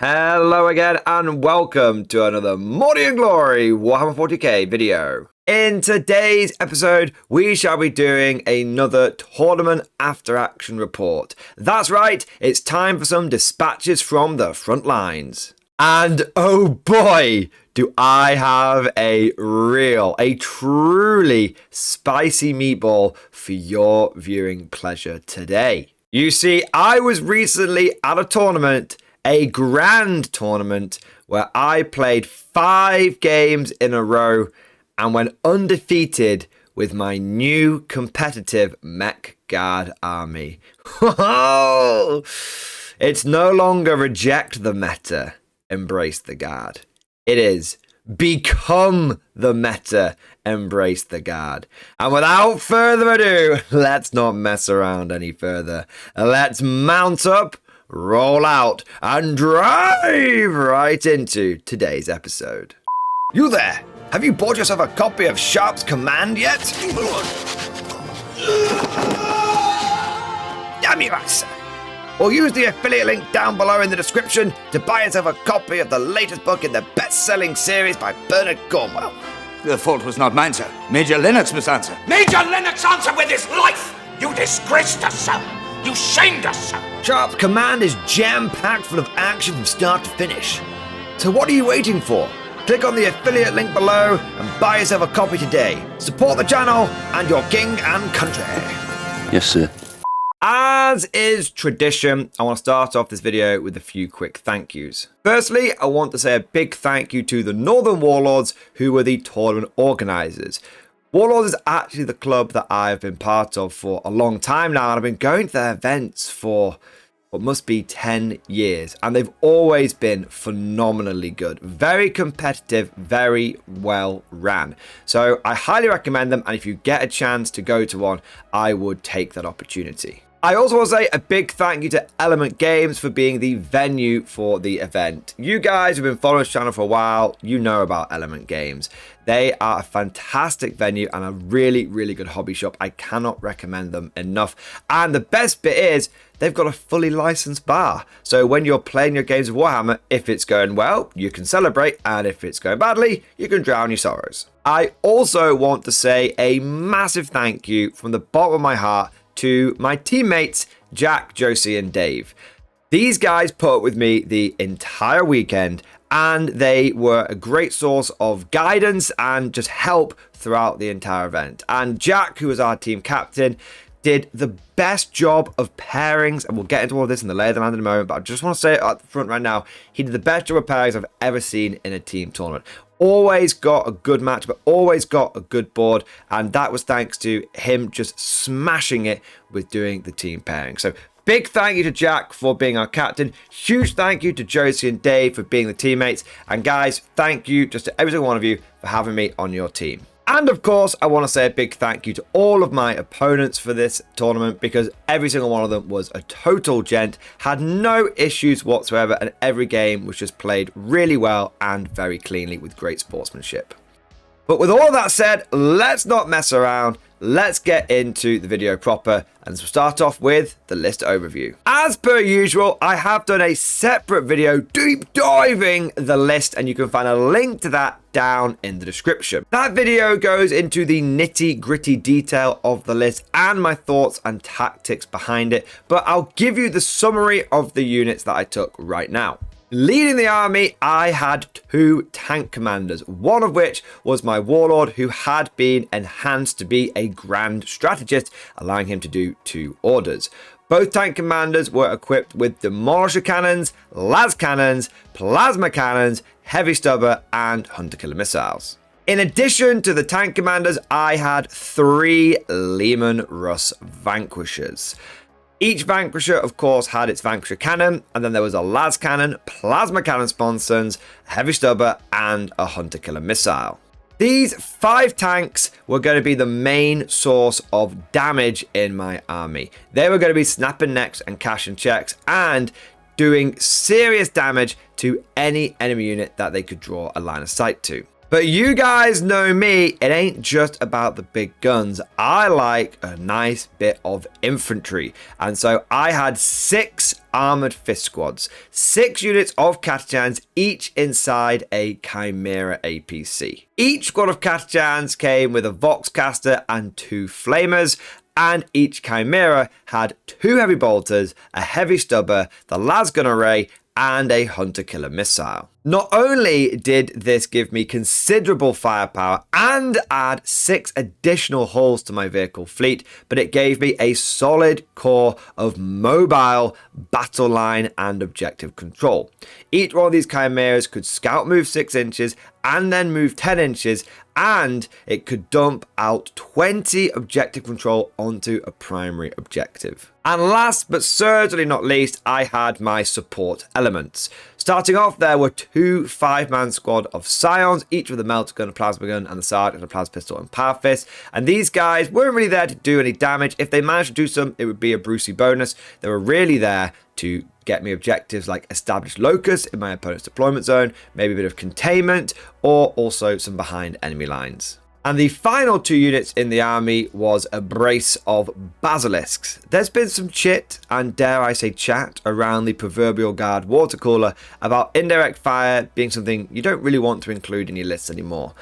Hello again and welcome to another Morning and Glory Warhammer 40k video. In today's episode, we shall be doing another tournament after action report. That's right, it's time for some dispatches from the front lines. And oh boy, do I have a truly spicy meatball for your viewing pleasure today. You see, I was recently at a tournament, a grand tournament, where I played 5 games in a row and went undefeated with my new competitive Mech Guard army. It's no longer reject the meta, embrace the guard. It is become the meta, embrace the guard. And without further ado, let's not mess around any further. Let's mount up, roll out, and drive right into today's episode. You there! Have you bought yourself a copy of Sharp's Command yet? Damn you, I say. Or use the affiliate link down below in the description to buy yourself a copy of the latest book in the best-selling series by Bernard Cornwell. The fault was not mine, sir. Major Lennox must answer. Major Lennox answer with his life! You disgraced us, sir! You shamed us, sir! Sharp's Command is jam-packed full of action from start to finish. So what are you waiting for? Click on the affiliate link below and buy yourself a copy today. Support the channel and your king and country. Yes, sir. As is tradition, I want to start off this video with a few quick thank yous. Firstly, I want to say a big thank you to the Northern Warlords, who were the tournament organisers. Warlords is actually the club that I've been part of for a long time now, and I've been going to their events for what must be 10 years, and they've always been phenomenally good. Very competitive, very well ran. So I highly recommend them, and if you get a chance to go to one, I would take that opportunity. I also want to say a big thank you to Element Games for being the venue for the event. You guys who've been following this channel for a while, you know about Element Games. They are a fantastic venue and a really, really good hobby shop. I cannot recommend them enough. And the best bit is they've got a fully licensed bar. So when you're playing your games of Warhammer, if it's going well, you can celebrate. And if it's going badly, you can drown your sorrows. I also want to say a massive thank you from the bottom of my heart to my teammates, Jack, Josie, and Dave. These guys put up with me the entire weekend, and they were a great source of guidance and just help throughout the entire event. And Jack, who was our team captain, did the best job of pairings, and we'll get into all of this in the lay of the land in a moment, but I just want to say it up front right now, he did the best job of pairings I've ever seen in a team tournament. Always got a good match, but always got a good board, and that was thanks to him just smashing it with doing the team pairing. So big thank you to Jack for being our captain. Huge thank you to Josie and Dave for being the teammates. And guys, thank you just to every single one of you for having me on your team. And of course, I want to say a big thank you to all of my opponents for this tournament, because every single one of them was a total gent, had no issues whatsoever, and every game was just played really well and very cleanly with great sportsmanship. But with all that said, let's not mess around. Let's get into the video proper, and we'll start off with the list overview. As per usual, I have done a separate video deep diving the list, and you can find a link to that down in the description. That video goes into the nitty gritty detail of the list and my thoughts and tactics behind it, but I'll give you the summary of the units that I took right now. Leading the army, I had 2 tank commanders, one of which was my warlord, who had been enhanced to be a grand strategist, allowing him to do 2 orders. Both tank commanders were equipped with demolisher cannons, las cannons, plasma cannons, heavy stubber, and hunter killer missiles. In addition to the tank commanders, I had 3 Leman Russ Vanquishers. Each Vanquisher, of course, had its Vanquisher cannon, and then there was a las cannon, plasma cannon sponsons, a heavy stubber, and a hunter killer missile. These 5 tanks were going to be the main source of damage in my army. They were going to be snapping necks and cashing checks and doing serious damage to any enemy unit that they could draw a line of sight to. But you guys know me, it ain't just about the big guns. I like a nice bit of infantry. And so I had 6 armored fist squads, 6 units of Catachans, each inside a Chimera APC. Each squad of Catachans came with a Voxcaster and 2 Flamers, and each Chimera had 2 heavy bolters, a heavy stubber, the lasgun array, and a hunter-killer missile. Not only did this give me considerable firepower and add 6 additional hulls to my vehicle fleet, but it gave me a solid core of mobile battle line and objective control. Each one of these chimeras could scout move 6 inches and then move 10 inches, and it could dump out 20 objective control onto a primary objective. And last but certainly not least, I had my support elements. Starting off, there were 2 5-man squad of Scions, each with a melter gun, a plasma gun, and the Sergeant, a plasma pistol, and power fist. And these guys weren't really there to do any damage. If they managed to do some, it would be a Brucey bonus. They were really there to get me objectives like establish locus in my opponent's deployment zone, maybe a bit of containment, or also some behind enemy lines. And the final 2 units in the army was a brace of basilisks. There's been some chit, and dare I say chat, around the proverbial guard water cooler about indirect fire being something you don't really want to include in your lists anymore.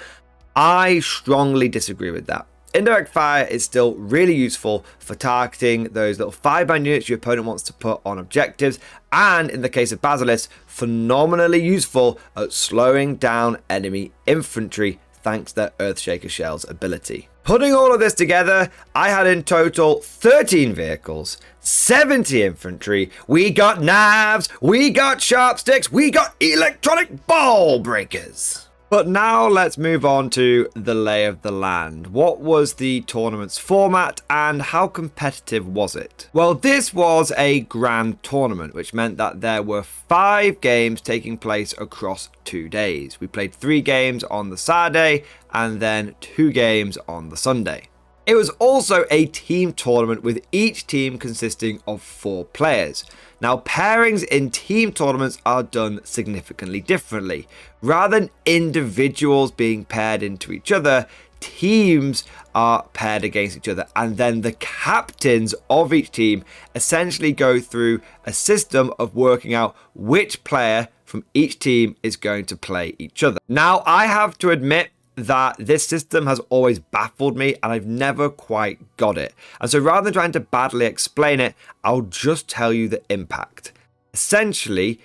I strongly disagree with that. Indirect fire is still really useful for targeting those little 5-man units your opponent wants to put on objectives, and in the case of Basilisk, phenomenally useful at slowing down enemy infantry thanks to their Earthshaker Shell's ability. Putting all of this together, I had in total 13 vehicles, 70 infantry, we got knives, we got sharp sticks, we got electronic ball breakers. But now let's move on to the lay of the land. What was the tournament's format and how competitive was it? Well, this was a grand tournament, which meant that there were 5 games taking place across 2 days. We played 3 games on the Saturday and then 2 games on the Sunday. It was also a team tournament with each team consisting of 4 players. Now, pairings in team tournaments are done significantly differently. Rather than individuals being paired into each other, teams are paired against each other, and then the captains of each team essentially go through a system of working out which player from each team is going to play each other. Now, I have to admit that this system has always baffled me and I've never quite got it. And so rather than trying to badly explain it, I'll just tell you the impact. Essentially,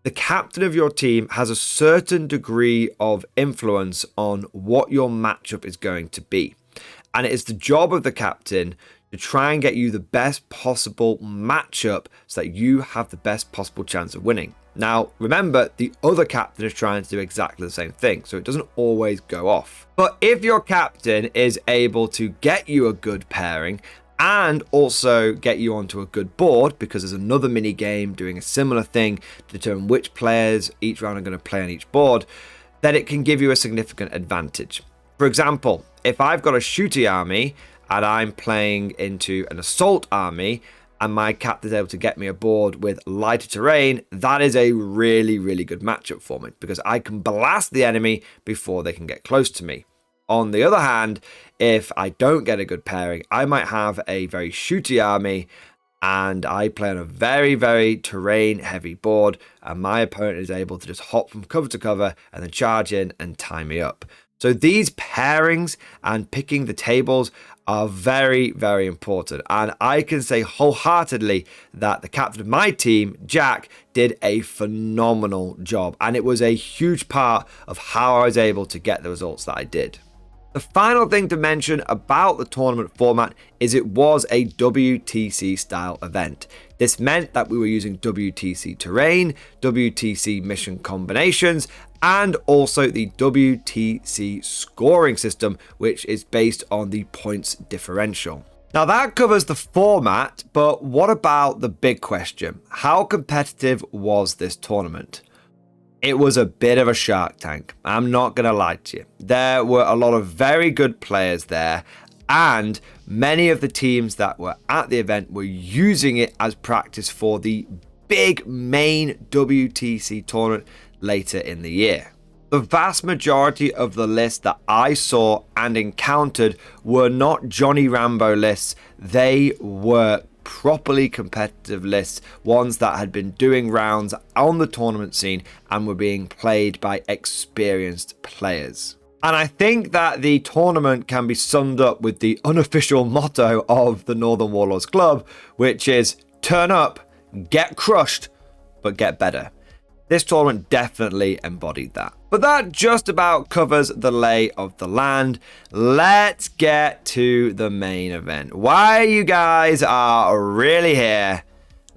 the captain of your team has a certain degree of influence on what your matchup is going to be. And it is the job of the captain to try and get you the best possible matchup so that you have the best possible chance of winning. Now, remember, the other captain is trying to do exactly the same thing, so it doesn't always go off. But if your captain is able to get you a good pairing and also get you onto a good board, because there's another mini game doing a similar thing to determine which players each round are going to play on each board, then it can give you a significant advantage. For example, if I've got a shooty army and I'm playing into an assault army, and my captain is able to get me aboard with lighter terrain, that is a really, really good matchup for me because I can blast the enemy before they can get close to me. On the other hand, if I don't get a good pairing, I might have a very shooty army and I play on a very, very terrain heavy board, and my opponent is able to just hop from cover to cover and then charge in and tie me up. So these pairings and picking the tables are very, very important. And I can say wholeheartedly that the captain of my team, Jack, did a phenomenal job. And it was a huge part of how I was able to get the results that I did. The final thing to mention about the tournament format is it was a WTC style event. This meant that we were using WTC terrain, WTC mission combinations, and also the WTC scoring system, which is based on the points differential. Now that covers the format, but what about the big question? How competitive was this tournament? It was a bit of a Shark Tank. I'm not going to lie to you. There were a lot of very good players there, and many of the teams that were at the event were using it as practice for the big main WTC tournament later in the year. The vast majority of the lists that I saw and encountered were not Johnny Rambo lists. They were properly competitive lists, ones that had been doing rounds on the tournament scene and were being played by experienced players. And I think that the tournament can be summed up with the unofficial motto of the Northern Warlords Club, which is turn up, get crushed, but get better. This tournament definitely embodied that. But that just about covers the lay of the land. Let's get to the main event. Why you guys are really here,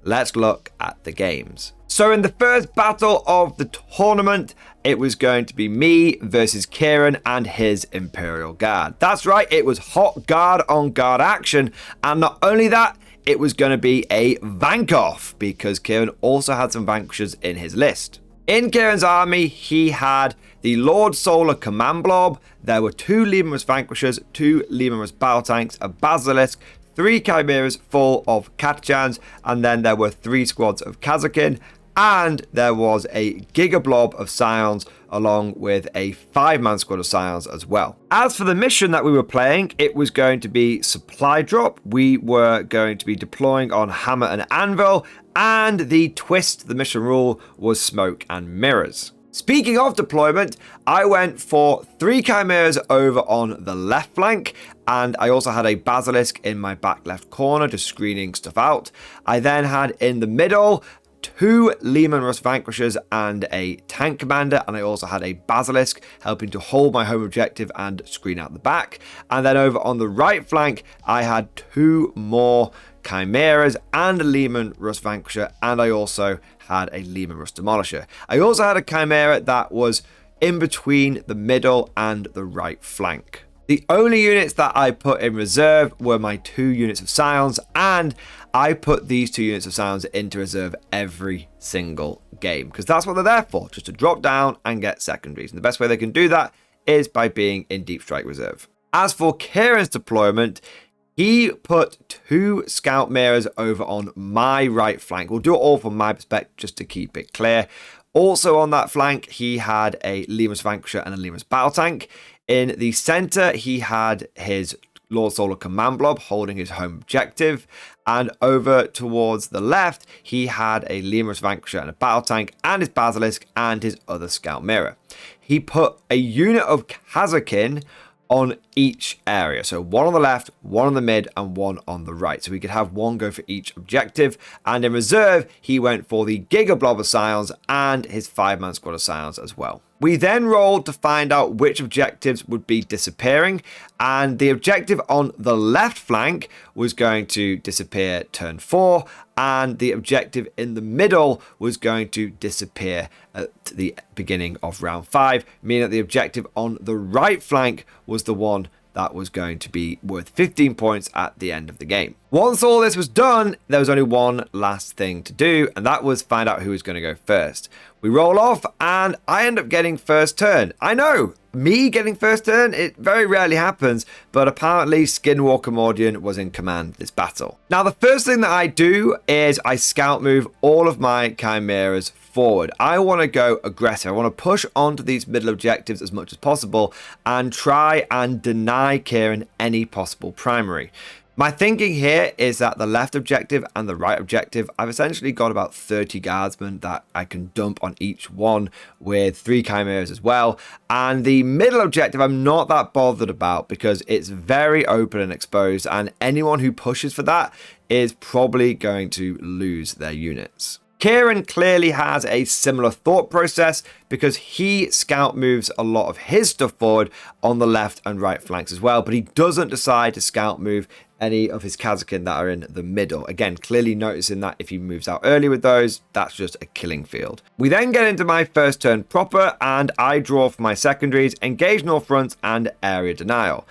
let's look at the games. So in the first battle of the tournament, it was going to be me versus Kieran and his Imperial Guard. That's right, it was hot guard on guard action. And not only that, it was going to be a vank-off because Kieran also had some vanquishers in his list. In Kieran's army, he had the Lord Solar Command Blob. There were 2 Leman-Russ vanquishers, 2 Leman-Russ battle tanks, a Basilisk, 3 Chimeras full of Katachans, and then there were 3 squads of Kazakin, and there was a Giga Blob of Scions along with a 5-man squad of Scions as well. As for the mission that we were playing, it was going to be supply drop. We were going to be deploying on Hammer and Anvil, and the twist, the mission rule, was smoke and mirrors. Speaking of deployment, I went for 3 Chimeras over on the left flank, and I also had a Basilisk in my back left corner just screening stuff out. I then had in the middle 2 Leman-Russ vanquishers and a tank commander, and I also had a Basilisk helping to hold my home objective and screen out the back. And then over on the right flank, I had 2 more Chimeras and a Leman-Russ vanquisher, and I also had a Leman-Russ demolisher. I also had a Chimera that was in between the middle and the right flank. The only units that I put in reserve were my 2 units of Scions, and I put these 2 units of Scions into reserve every single game because that's what they're there for, just to drop down and get secondaries. And the best way they can do that is by being in Deep Strike reserve. As for Kieran's deployment, he put 2 Scout Mirrors over on my right flank. We'll do it all from my perspective just to keep it clear. Also on that flank, he had a Leman-Russ Vanquisher and a Leman-Russ Battle Tank. In the center, he had his Lord Solar Command Blob holding his home objective. And over towards the left, he had a Leman-Russ Vanquisher and a Battle Tank and his Basilisk and his other Scout Mirror. He put a unit of Kazakin on each area. So 1 on the left, 1 on the mid, and 1 on the right. So we could have 1 go for each objective. And in reserve, he went for the Giga Blob of Scions and his 5-man squad of Scions as well. We then rolled to find out which objectives would be disappearing, and the objective on the left flank was going to disappear turn 4, and the objective in the middle was going to disappear at the beginning of round 5, meaning that the objective on the right flank was the one that was going to be worth 15 points at the end of the game. Once all this was done, there was only one last thing to do, and that was find out who was going to go first. We roll off, and I end up getting first turn. I know, me getting first turn, it very rarely happens, but apparently Skinwalker Mordian was in command of this battle. Now, the first thing that I do is I scout move all of my Chimeras forward. I want to go aggressive. I want to push onto these middle objectives as much as possible and try and deny Kieran any possible primary. My thinking here is that the left objective and the right objective, I've essentially got about 30 guardsmen that I can dump on each one with 3 Chimeras as well. And the middle objective, I'm not that bothered about because it's very open and exposed, and anyone who pushes for that is probably going to lose their units. Kieran clearly has a similar thought process because he scout moves a lot of his stuff forward on the left and right flanks as well, but he doesn't decide to scout move any of his Kazakin that are in the middle. Again, clearly noticing that if he moves out early with those, that's just a killing field. We then get into my first turn proper, and I draw for my secondaries, engage north front and area denial.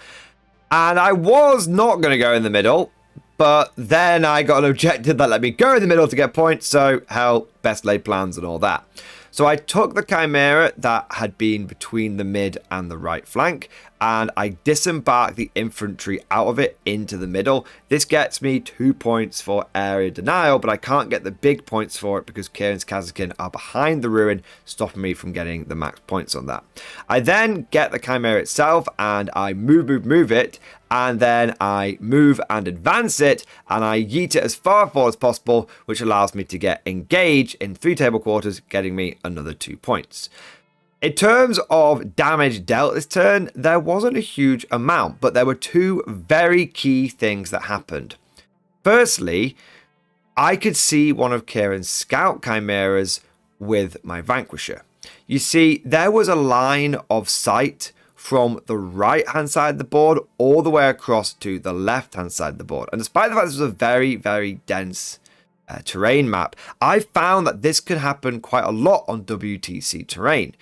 And I was not going to go in the middle, but then I got an objective that let me go in the middle to get points, so hell, best laid plans and all that. So I took the Chimera that had been between the mid and the right flank, and I disembark the infantry out of it into the middle. This gets me 2 points for area denial, but I can't get the big points for it because Kieran's Kazakin are behind the ruin, stopping me from getting the max points on that. I then get the Chimera itself and I move it, and then I move and advance it, and I yeet it as far forward as possible, which allows me to get engaged in 3 table quarters, getting me another 2 points. In terms of damage dealt this turn, there wasn't a huge amount, but there were 2 very key things that happened. Firstly, I could see one of Kieran's scout chimeras with my Vanquisher. You see, there was a line of sight from the right hand side of the board all the way across to the left hand side of the board. And despite the fact this was a very, very dense terrain map, I found that this could happen quite a lot on WTC terrain.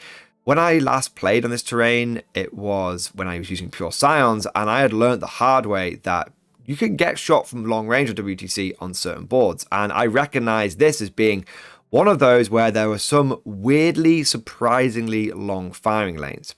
When I last played on this terrain, it was when I was using Pure Scions, and I had learned the hard way that you can get shot from long range on WTC on certain boards. And I recognize this as being one of those where there were some weirdly, surprisingly long firing lanes.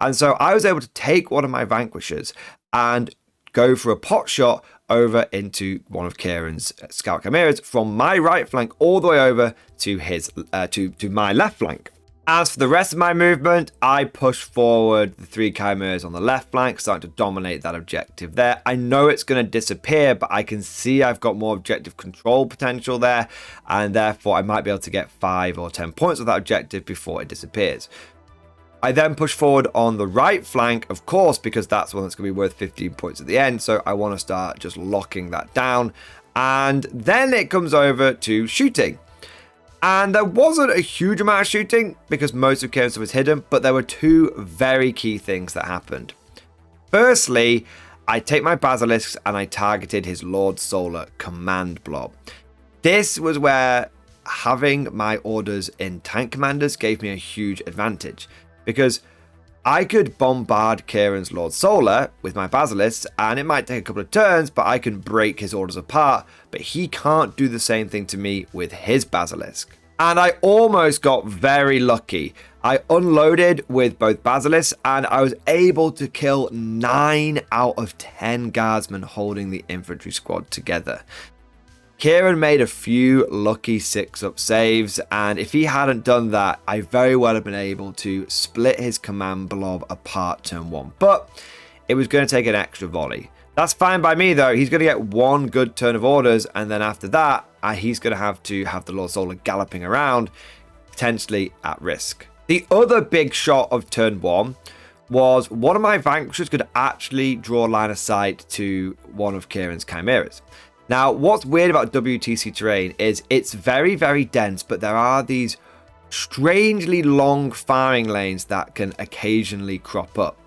And so I was able to take one of my Vanquishers and go for a pot shot over into one of Kieran's scout chimeras from my right flank all the way over to his to my left flank. As for the rest of my movement, I push forward the 3 chimeras on the left flank, starting to dominate that objective there. I know it's going to disappear, but I can see I've got more objective control potential there, and therefore I might be able to get 5 or 10 points of that objective before it disappears. I then push forward on the right flank, of course, because that's one that's going to be worth 15 points at the end, so I want to start just locking that down. And then it comes over to shooting. And there wasn't a huge amount of shooting because most of Kieran's was hidden, but there were 2 very key things that happened. Firstly, I take my Basilisks and I targeted his Lord Solar command blob. This was where having my orders in tank commanders gave me a huge advantage, because I could bombard Kieran's Lord Solar with my Basilisks, and it might take a couple of turns, but I can break his orders apart, but he can't do the same thing to me with his Basilisk. And I almost got very lucky. I unloaded with both Basilisks, and I was able to kill 9 out of 10 guardsmen holding the infantry squad together. Kieran made a few lucky 6-up saves, and if he hadn't done that, I very well have been able to split his command blob apart turn 1. But it was going to take an extra volley. That's fine by me though. He's going to get 1 good turn of orders, and then after that, he's going to have the Lord Solar galloping around, potentially at risk. The other big shot of turn 1 was one of my Vanquishers could actually draw line of sight to one of Kieran's Chimeras. Now, what's weird about WTC terrain is it's very, very dense, but there are these strangely long firing lanes that can occasionally crop up.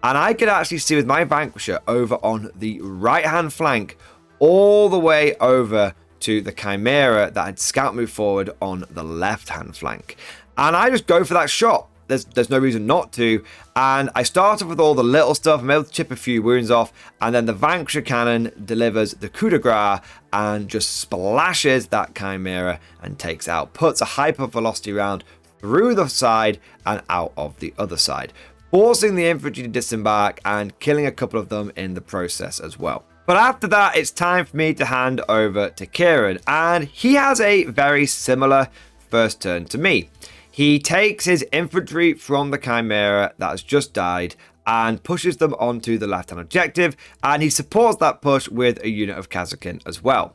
And I could actually see with my Vanquisher over on the right-hand flank, all the way over to the Chimera that had scout moved forward on the left-hand flank. And I just go for that shot. There's no reason not to. And I start off with all the little stuff. I'm able to chip a few wounds off. And then the Vanquisher cannon delivers the coup de grace and just splashes that Chimera and takes out. Puts a hyper velocity round through the side and out of the other side, forcing the infantry to disembark and killing a couple of them in the process as well. But after that, it's time for me to hand over to Kieran. And he has a very similar first turn to me. He takes his infantry from the Chimera that has just died and pushes them onto the left-hand objective, and he supports that push with a unit of Kazakin as well.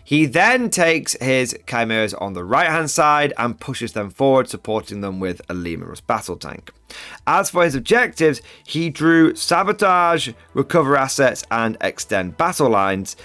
He then takes his Chimeras on the right-hand side and pushes them forward, supporting them with a Lemurus battle tank. As for his objectives, he drew Sabotage, Recover Assets, and Extend Battle Lines.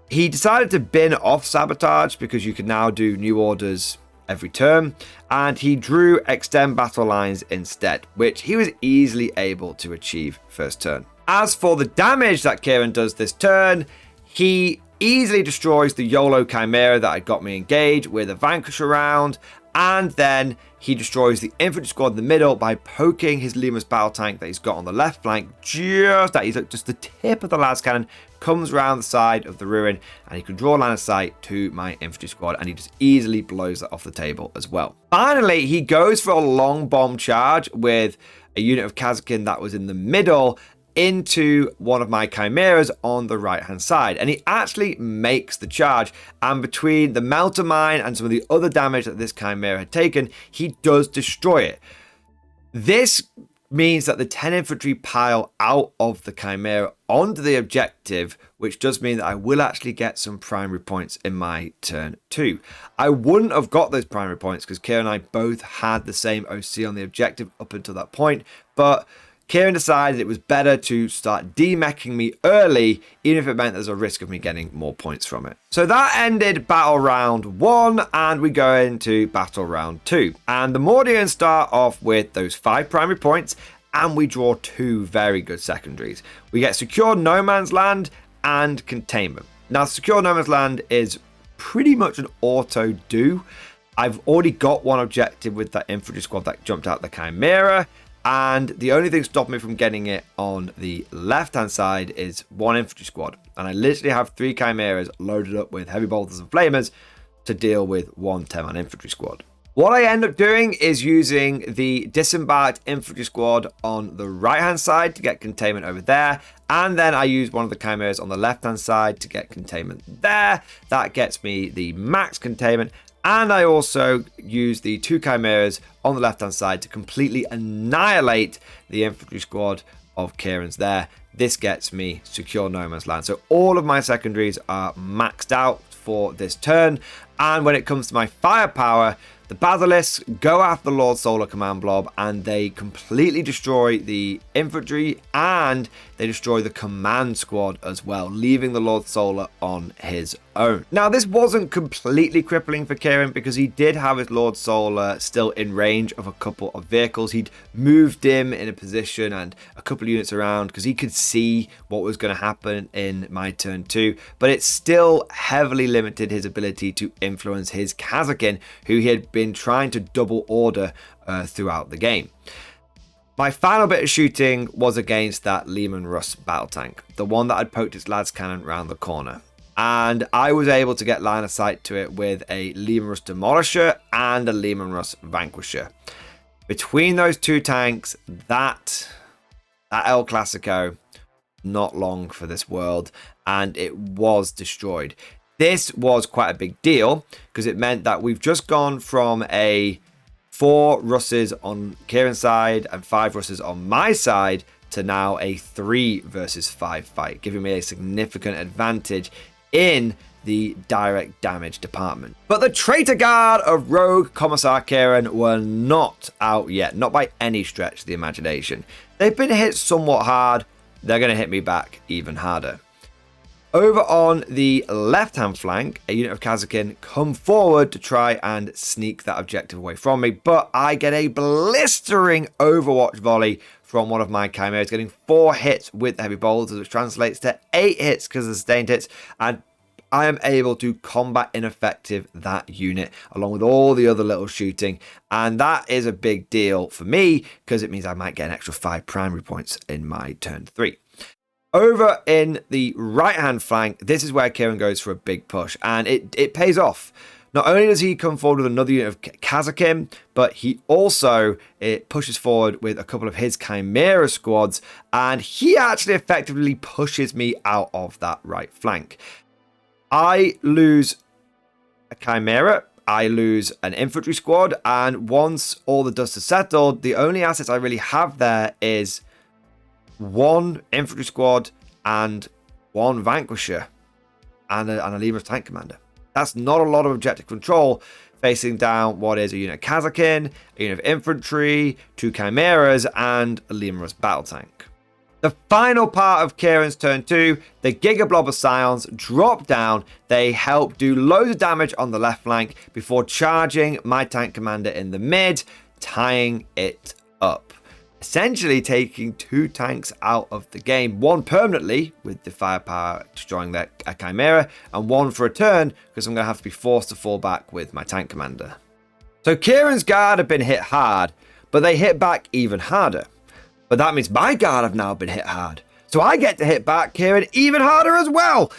He decided to bin off Sabotage because you can now do new orders every turn, and he drew Extend Battle Lines instead, which he was easily able to achieve first turn. As for the damage that Kieran does this turn, he easily destroys the YOLO Chimera that had got me engaged with a Vanquisher round, and then he destroys the infantry squad in the middle by poking his Lemurus battle tank that he's got on the left flank. Just the tip of the las cannon comes around the side of the ruin, and he can draw line of sight to my infantry squad, and he just easily blows that off the table as well. Finally, he goes for a long bomb charge with a unit of Kazakin that was in the middle, into one of my chimeras on the right hand side, and he actually makes the charge, and between the melter mine and some of the other damage that this chimera had taken, he does destroy it. This means that the 10 infantry pile out of the chimera onto the objective, which does mean that I will actually get some primary points in my turn 2. I wouldn't have got those primary points because Kieran and I both had the same OC on the objective up until that point, but Kieran decided it was better to start demeching me early, even if it meant there's a risk of me getting more points from it. So that ended battle round 1, and we go into battle round 2. And the Mordians start off with those 5 primary points, and we draw 2 very good secondaries. We get Secure No Man's Land and Containment. Now, Secure No Man's Land is pretty much an auto do. I've already got one objective with that infantry squad that jumped out the Chimera, and the only thing stopping me from getting it on the left-hand side is one infantry squad. And I literally have 3 chimeras loaded up with heavy bolters and flamers to deal with one 10-man infantry squad. What I end up doing is using the disembarked infantry squad on the right-hand side to get containment over there. And then I use one of the chimeras on the left-hand side to get containment there. That gets me the max containment. And I also use the 2 chimeras on the left-hand side to completely annihilate the infantry squad of Kieran's there. This gets me Secure No Man's Land. So all of my secondaries are maxed out for this turn. And when it comes to my firepower, the Basilisks go after the Lord Solar command blob, and they completely destroy the infantry, and they destroy the command squad as well, leaving the Lord Solar on his own. Now, this wasn't completely crippling for Kieran because he did have his Lord Solar still in range of a couple of vehicles. He'd moved him in a position and a couple of units around because he could see what was going to happen in my turn 2, but it still heavily limited his ability to influence his Kazakin, who he had been trying to double order throughout the game. My final bit of shooting was against that Lehman Russ battle tank, the one that had poked its lads cannon round the corner. And I was able to get line of sight to it with a Lehman Russ Demolisher and a Lehman Russ Vanquisher. Between those 2 tanks, that El Clasico, not long for this world, and it was destroyed. This was quite a big deal because it meant that we've just gone from a 4 Russes on Kieran's side and 5 Russes on my side to now a 3 versus 5 fight, giving me a significant advantage in the direct damage department. But the traitor guard of Rogue Commissar Kieran were not out yet, not by any stretch of the imagination. They've been hit somewhat hard, they're going to hit me back even harder. Over on the left-hand flank, a unit of Kazakin come forward to try and sneak that objective away from me, but I get a blistering Overwatch volley from one of my chimeras, getting 4 hits with the heavy bolters, which translates to 8 hits because of the sustained hits, and I am able to combat ineffective that unit along with all the other little shooting, and that is a big deal for me because it means I might get an extra 5 primary points in my turn 3. Over in the right-hand flank, this is where Kieran goes for a big push, and it pays off. Not only does he come forward with another unit of Kazakin, but he also pushes forward with a couple of his Chimera squads, and he actually effectively pushes me out of that right flank. I lose a Chimera, I lose an infantry squad, and once all the dust has settled, the only assets I really have there is 1 infantry squad and 1 Vanquisher and a Lemur's tank commander. That's not a lot of objective control facing down what is a unit of Kazakin, a unit of infantry, 2 chimeras, and a Lemur's battle tank. The final part of Kieran's turn 2, the Giga Blob of Scions drop down. They help do loads of damage on the left flank before charging my tank commander in the mid, tying it up. Essentially taking 2 tanks out of the game, 1 permanently with the firepower destroying their Chimera, and 1 for a turn because I'm going to have to be forced to fall back with my tank commander. So Kieran's guard have been hit hard, but they hit back even harder. But that means my guard have now been hit hard. So I get to hit back Kieran even harder as well.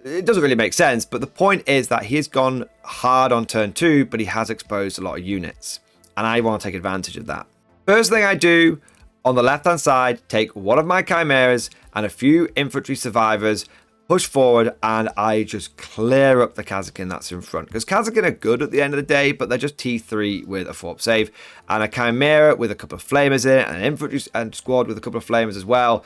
It doesn't really make sense, but the point is that he has gone hard on turn 2, but he has exposed a lot of units. And I want to take advantage of that. First thing I do, On the left-hand side, take one of my chimeras and a few infantry survivors, push forward, and I just clear up the Kazakin that's in front. Because Kazakin are good at the end of the day, but they're just T3 with a 4-up save. And a chimera with a couple of flamers in it, and an infantry and squad with a couple of flamers as well.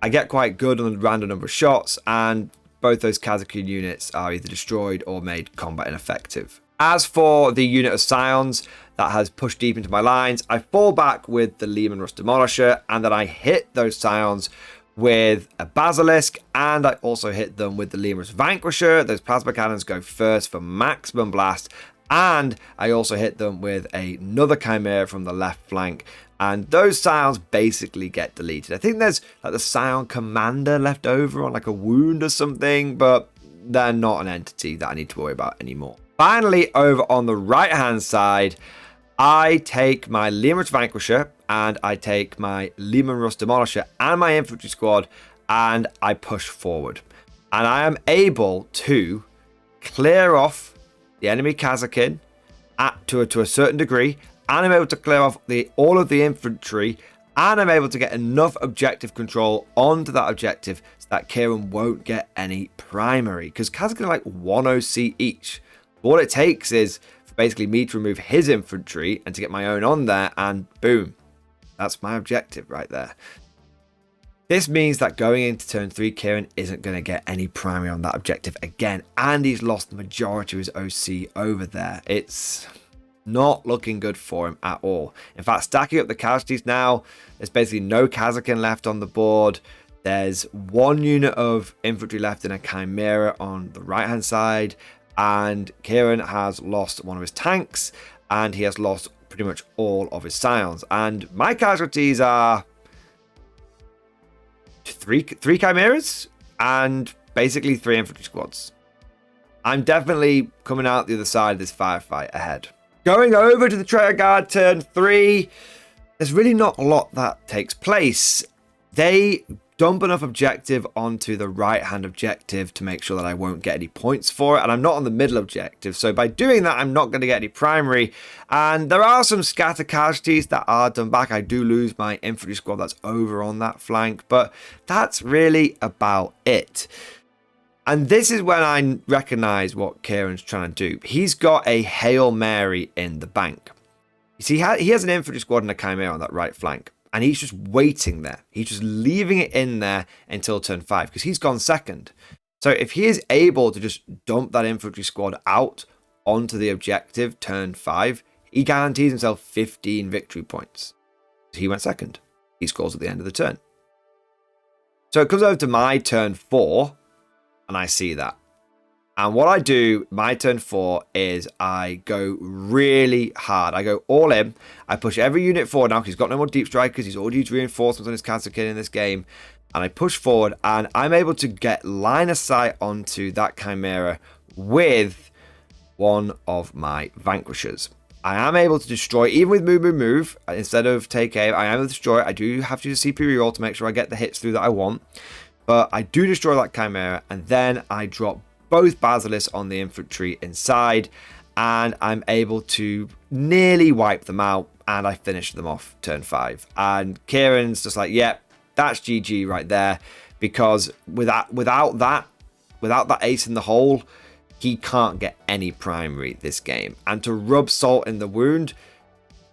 I get quite good on the random number of shots, and both those Kazakin units are either destroyed or made combat ineffective. As for the unit of Scions that has pushed deep into my lines, I fall back with the Leman Russ Demolisher, and then I hit those Scions with a Basilisk, and I also hit them with the Leman Russ Vanquisher. Those plasma cannons go first for maximum blast, and I also hit them with another Chimera from the left flank, and those Scions basically get deleted. I think there's like the Scion Commander left over on like a wound or something, but they're not an entity that I need to worry about anymore. Finally, over on the right hand side, I take my Leman Russ Vanquisher and I take my Leman Russ Demolisher and my infantry squad, and I push forward. And I am able to clear off the enemy Kazakin to a certain degree, and I'm able to clear off all of the infantry, and I'm able to get enough objective control onto that objective so that Kieran won't get any primary, because Kazakin are like 1 OC each. All it takes is for basically me to remove his infantry and to get my own on there, and boom, that's my objective right there. This means that going into turn 3, Kieran isn't going to get any primary on that objective again, and he's lost the majority of his OC over there. It's not looking good for him at all. In fact, stacking up the casualties now, there's basically no Kazakin left on the board. There's one unit of infantry left in a Chimera on the right hand side, and Kieran has lost one of his tanks, and he has lost pretty much all of his Scions. And my casualties are three Chimeras and basically 3 infantry squads. I'm definitely coming out the other side of this firefight ahead. Going over to the Traitor Guard turn 3, there's really not a lot that takes place. They dump enough objective onto the right hand objective to make sure that I won't get any points for it, and I'm not on the middle objective, so by doing that I'm not going to get any primary. And there are some scatter casualties that are done back. I do lose my infantry squad that's over on that flank, but that's really about it. And this is when I recognize what Kieran's trying to do. He's got a Hail Mary in the bank. You see, he has an infantry squad and a Chimera on that right flank, and he's just waiting there. He's just leaving it in there until turn 5, because he's gone second. So if he is able to just dump that infantry squad out onto the objective turn 5, he guarantees himself 15 victory points. He went second. He scores at the end of the turn. So it comes over to my turn 4, and I see that. And what I do, my turn 4, is I go really hard. I go all in. I push every unit forward now, because he's got no more deep strikers. He's already used reinforcements on his Kazakin in this game. And I push forward, and I'm able to get line of sight onto that Chimera with one of my Vanquishers. I am able to destroy, even with move, instead of take aim, I am able to destroy it. I do have to use a CPU reroll to make sure I get the hits through that I want. But I do destroy that Chimera, and then I drop both Basilisks on the infantry inside, and I'm able to nearly wipe them out, and I finish them off turn 5. And Kieran's just like, yep, that's GG right there, because without that ace in the hole, he can't get any primary this game. And to rub salt in the wound,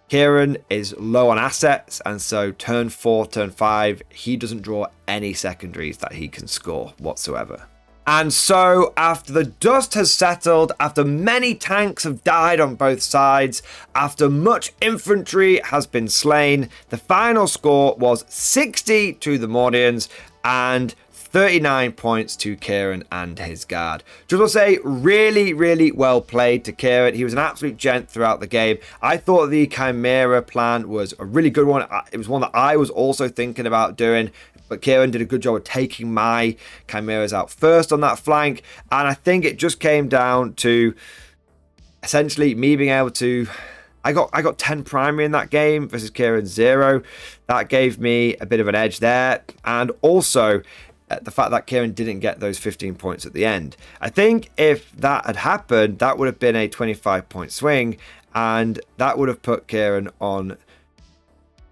Kieran is low on assets, and so turn 4, turn 5, he doesn't draw any secondaries that he can score whatsoever. And so, after the dust has settled, after many tanks have died on both sides, after much infantry has been slain, the final score was 60 to the Mordians and 39 points to Kieran and his guard. Just want to say, really, really well played to Kieran. He was an absolute gent throughout the game. I thought the Chimera plan was a really good one. It was one that I was also thinking about doing, but Kieran did a good job of taking my Chimeras out first on that flank. And I think it just came down to essentially me being able to... I got 10 primary in that game versus Kieran's 0. That gave me a bit of an edge there. And also the fact that Kieran didn't get those 15 points at the end. I think if that had happened, that would have been a 25-point swing, and that would have put Kieran on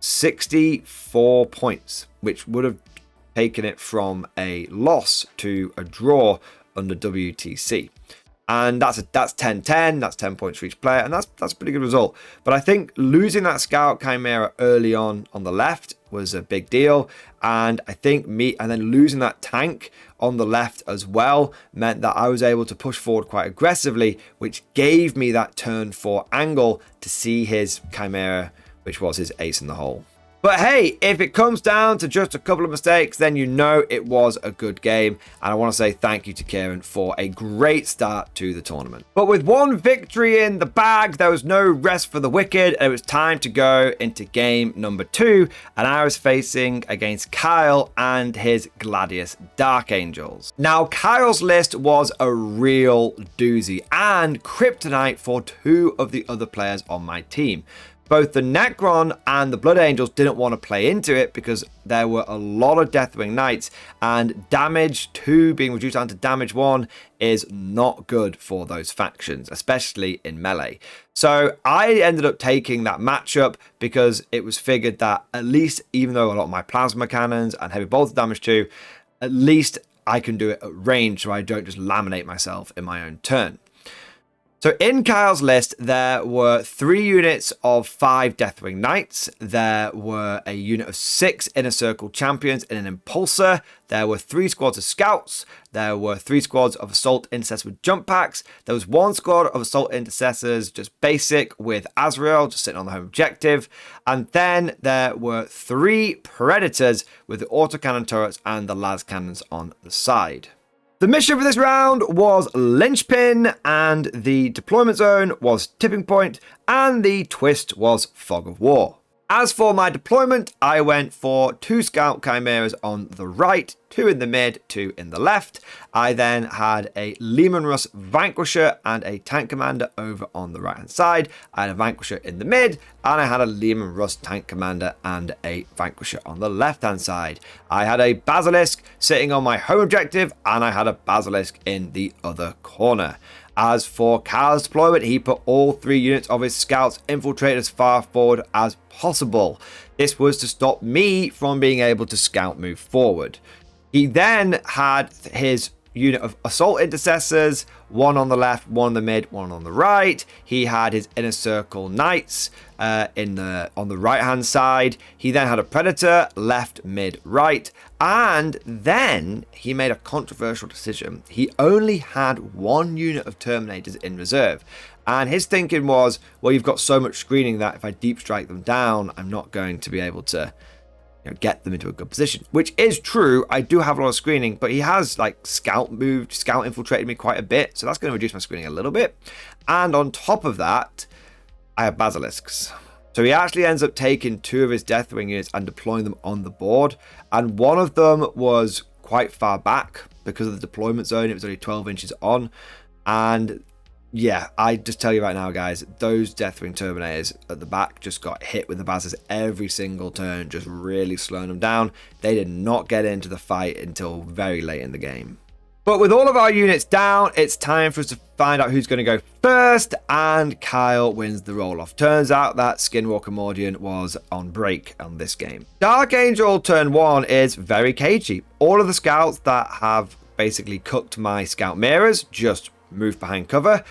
64 points, which would have taken it from a loss to a draw under WTC. And that's 10-10, that's 10 points for each player, and that's a pretty good result. But I think losing that Scout Chimera early on the left was a big deal, and I think then losing that tank on the left as well meant that I was able to push forward quite aggressively, which gave me that turn 4 angle to see his Chimera, which was his ace in the hole. But hey, if it comes down to just a couple of mistakes, then you know it was a good game. And I want to say thank you to Kieran for a great start to the tournament. But with one victory in the bag, there was no rest for the wicked. And it was time to go into game number 2. And I was facing against Kyle and his Gladius Dark Angels. Now, Kyle's list was a real doozy and kryptonite for 2 of the other players on my team. Both the Necron and the Blood Angels didn't want to play into it because there were a lot of Deathwing Knights, and damage 2 being reduced down to damage 1 is not good for those factions, especially in melee. So I ended up taking that matchup because it was figured that at least, even though a lot of my plasma cannons and heavy bolter damage 2, at least I can do it at range so I don't just laminate myself in my own turn. So in Kyle's list, there were 3 units of 5 Deathwing Knights. There were a unit of 6 Inner Circle Champions in an Impulsor. There were 3 squads of Scouts. There were 3 squads of Assault Intercessors with jump packs. There was 1 squad of Assault Intercessors, just basic, with Azrael, just sitting on the home objective. And then there were 3 Predators with the autocannon turrets and the las cannons on the side. The mission for this round was Linchpin, and the deployment zone was Tipping Point, and the twist was Fog of War. As for my deployment, I went for 2 Scout Chimeras on the right, 2 in the mid, 2 in the left. I then had a Lehman Russ Vanquisher and a Tank Commander over on the right hand side. I had a Vanquisher in the mid, and I had a Lehman Russ Tank Commander and a Vanquisher on the left hand side. I had a Basilisk sitting on my home objective, and I had a Basilisk in the other corner. As for Kyle's deployment, he put all 3 units of his scouts infiltrate as far forward as possible. This was to stop me from being able to scout move forward. He then had his unit of assault intercessors, 1 on the left, 1 on the mid, 1 on the right. He had his inner circle knights on the right hand side. He then had a predator, left, mid, right. And then he made a controversial decision. He only had 1 unit of Terminators in reserve. And his thinking was, well, you've got so much screening that if I deep strike them down, I'm not going to be able to get them into a good position, which is true. I do have a lot of screening, but he has like scout infiltrated me quite a bit, so that's going to reduce my screening a little bit. And on top of that, I have basilisks. So he actually ends up taking 2 of his Deathwing units and deploying them on the board, and one of them was quite far back because of the deployment zone. It was only 12 inches on, and yeah, I just tell you right now, guys, those Deathwing Terminators at the back just got hit with the Bases every single turn, just really slowing them down. They did not get into the fight until very late in the game. But with all of our units down, it's time for us to find out who's going to go first, and Kyle wins the roll-off. Turns out that Skinwalker Mordian was on break on this game. Dark Angel turn 1 is very cagey. All of the scouts that have basically cooked my scout mirrors just move behind cover,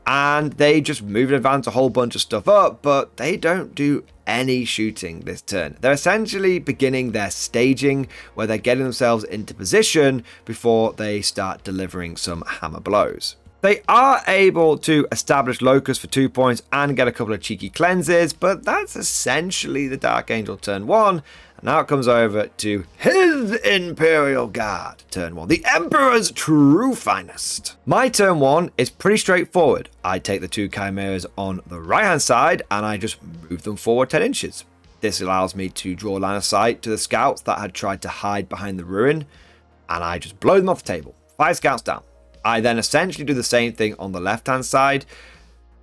and they just move and advance a whole bunch of stuff up, but they don't do any shooting this turn. They're essentially beginning their staging, where they're getting themselves into position before they start delivering some hammer blows. They are able to establish Locus for 2 points and get a couple of cheeky cleanses, but that's essentially the Dark Angel turn 1. And now it comes over to his Imperial Guard turn 1, the Emperor's true finest. My turn 1 is pretty straightforward. I take the 2 Chimeras on the right hand side and I just move them forward 10 inches. This allows me to draw line of sight to the scouts that had tried to hide behind the ruin, and I just blow them off the table. 5 scouts down. I then essentially do the same thing on the left hand side.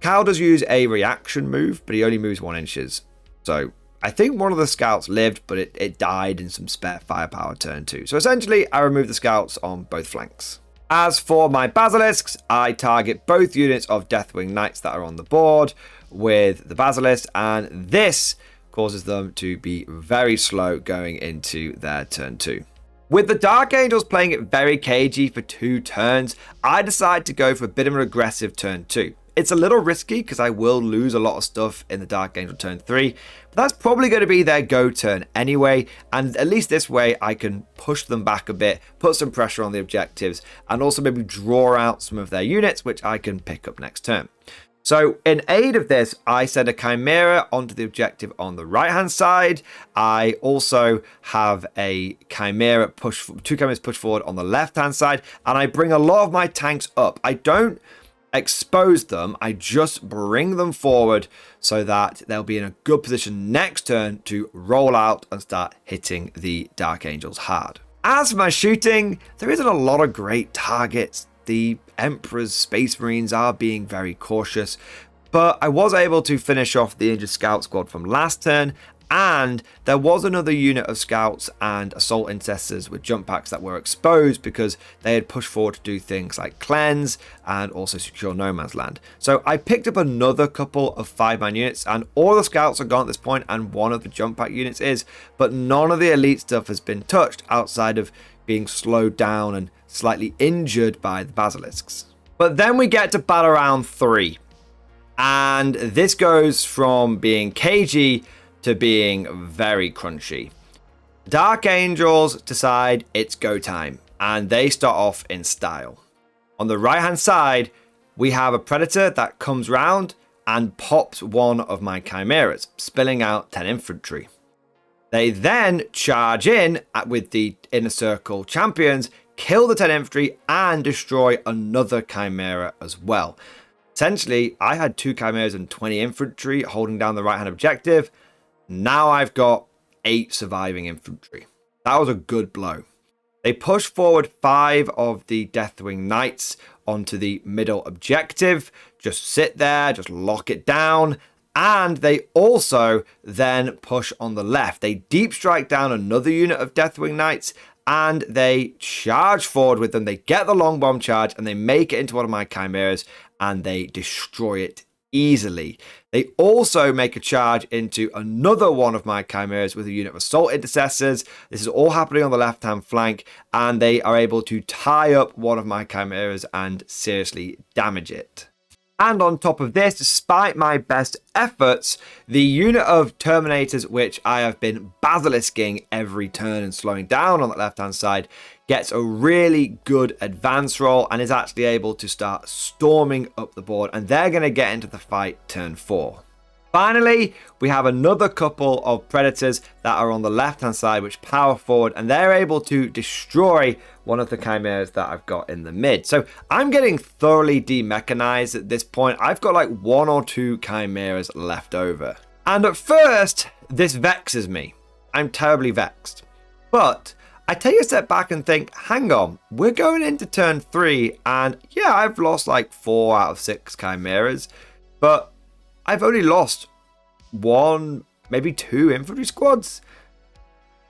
Kyle does use a reaction move, but he only moves 1 inches. So I think one of the scouts lived, but it died in some spare firepower turn 2. So essentially, I remove the scouts on both flanks. As for my basilisks, I target both units of Deathwing Knights that are on the board with the basilisk, and this causes them to be very slow going into their turn 2. With the Dark Angels playing it very cagey for 2 turns, I decide to go for a bit of an aggressive turn 2. It's a little risky because I will lose a lot of stuff in the Dark Angel turn 3, but that's probably going to be their go turn anyway, and at least this way I can push them back a bit, put some pressure on the objectives, and also maybe draw out some of their units, which I can pick up next turn. So in aid of this, I send a Chimera onto the objective on the right-hand side. I also have a Chimera push, 2 Chimeras push forward on the left-hand side, and I bring a lot of my tanks up. I don't expose them, I just bring them forward so that they'll be in a good position next turn to roll out and start hitting the Dark Angels hard. As for my shooting, there isn't a lot of great targets. The Emperor's Space Marines are being very cautious, but I was able to finish off the injured scout squad from last turn, and there was another unit of scouts and assault intercessors with jump packs that were exposed because they had pushed forward to do things like cleanse and also secure no man's land. So I picked up another couple of 5-man units, and all the scouts are gone at this point, and one of the jump pack units is, but none of the elite stuff has been touched outside of being slowed down and slightly injured by the basilisks. But then we get to battle round 3, and this goes from being cagey to being very crunchy. Dark Angels decide it's go time, and they start off in style. On the right hand side, we have a Predator that comes round and pops one of my Chimeras, spilling out 10 infantry. They then charge in with the inner circle champions, kill the 10 infantry, and destroy another Chimera as well. Essentially, I had 2 Chimeras and 20 infantry holding down the right hand objective. Now I've got 8 surviving infantry. That was a good blow. They push forward 5 of the Deathwing Knights onto the middle objective. Just sit there, just lock it down. And they also then push on the left. They deep strike down another unit of Deathwing Knights, and they charge forward with them. They get the long bomb charge, and they make it into one of my Chimeras, and they destroy it easily. They also make a charge into another one of my Chimeras with a unit of assault intercessors. This is all happening on the left hand flank, and they are able to tie up one of my Chimeras and seriously damage it. And on top of this, despite my best efforts, the unit of Terminators, which I have been basilisking every turn and slowing down on the left hand side, gets a really good advance roll and is actually able to start storming up the board, and they're going to get into the fight turn 4. Finally, we have another couple of Predators that are on the left hand side which power forward, and they're able to destroy one of the Chimeras that I've got in the mid. So I'm getting thoroughly demechanized at this point. I've got like 1 or 2 Chimeras left over. And at first, this vexes me. I'm terribly vexed. But I take a step back and think, hang on, we're going into turn 3, and yeah, I've lost like 4 out of 6 Chimeras, but I've only lost 1, maybe 2 infantry squads.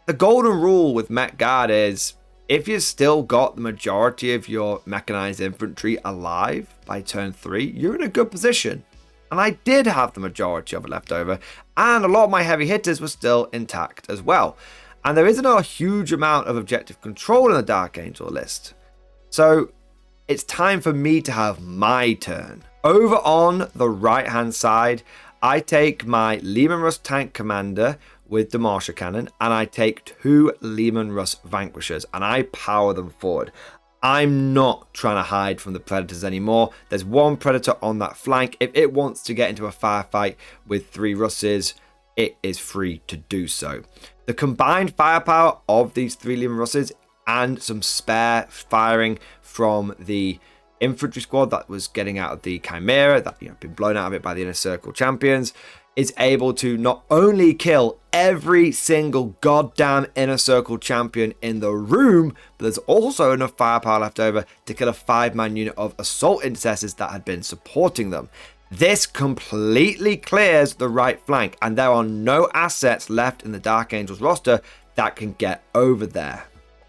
The golden rule with Mech Guard is, if you've still got the majority of your mechanized infantry alive by turn 3, you're in a good position. And I did have the majority of it left over, and a lot of my heavy hitters were still intact as well. And there isn't a huge amount of objective control in the Dark Angel list. So it's time for me to have my turn. Over on the right hand side, I take my Leman Russ tank commander with the Demolisher cannon, and I take 2 Leman Russ vanquishers, and I power them forward. I'm not trying to hide from the Predators anymore. There's 1 Predator on that flank. If it wants to get into a firefight with 3 Russes, it is free to do so. The combined firepower of these 3 Leman Russes and some spare firing from the infantry squad that was getting out of the Chimera, that been blown out of it by the inner circle champions, is able to not only kill every single goddamn inner circle champion in the room, but there's also enough firepower left over to kill a 5-man unit of assault intercessors that had been supporting them. This completely clears the right flank, and there are no assets left in the Dark Angels roster that can get over there.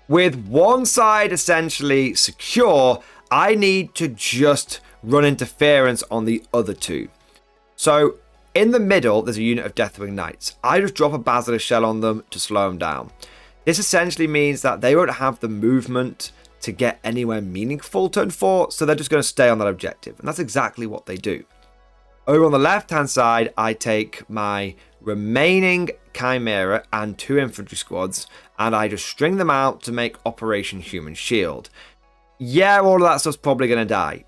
With one side essentially secure, I need to just run interference on the other 2. So In the middle, there's a unit of Deathwing Knights. I just drop a Basilisk Shell on them to slow them down. This essentially means that they won't have the movement to get anywhere meaningful turn 4, so they're just going to stay on that objective, and that's exactly what they do. Over on the left-hand side, I take my remaining Chimera and 2 infantry squads, and I just string them out to make Operation Human Shield. Yeah, all of that stuff's probably going to die,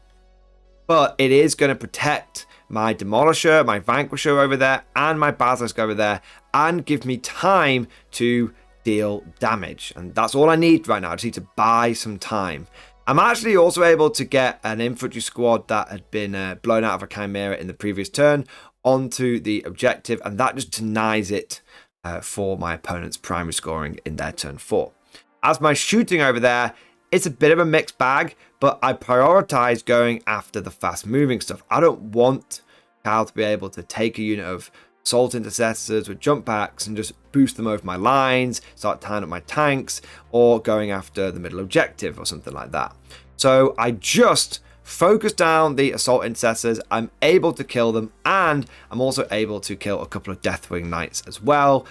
but it is going to protect my Demolisher, my Vanquisher over there, and my Basilisk over there, and give me time to deal damage. And that's all I need right now. I just need to buy some time. I'm actually also able to get an infantry squad that had been blown out of a Chimera in the previous turn onto the objective, and that just denies it for my opponent's primary scoring in their turn 4. As my shooting over there, it's a bit of a mixed bag, but I prioritize going after the fast moving stuff. I don't want Cal to be able to take a unit of Assault Intercessors with jump packs and just boost them over my lines, start tying up my tanks, or going after the middle objective or something like that. So I just focus down the Assault Intercessors, I'm able to kill them, and I'm also able to kill a couple of Deathwing Knights as well.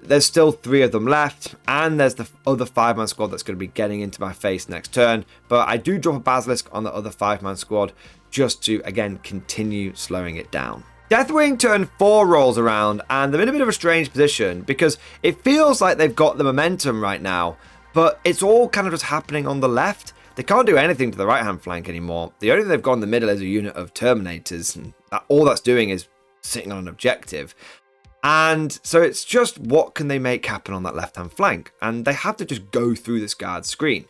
There's still 3 of them left, and there's the other 5-man squad that's going to be getting into my face next turn, but I do drop a Basilisk on the other 5-man squad just to, again, continue slowing it down. Deathwing turn 4 rolls around, and they're in a bit of a strange position because it feels like they've got the momentum right now, but it's all kind of just happening on the left. They can't do anything to the right-hand flank anymore. The only thing they've got in the middle is a unit of Terminators, and all that's doing is sitting on an objective. And so it's just what can they make happen on that left-hand flank, and they have to just go through this guard screen.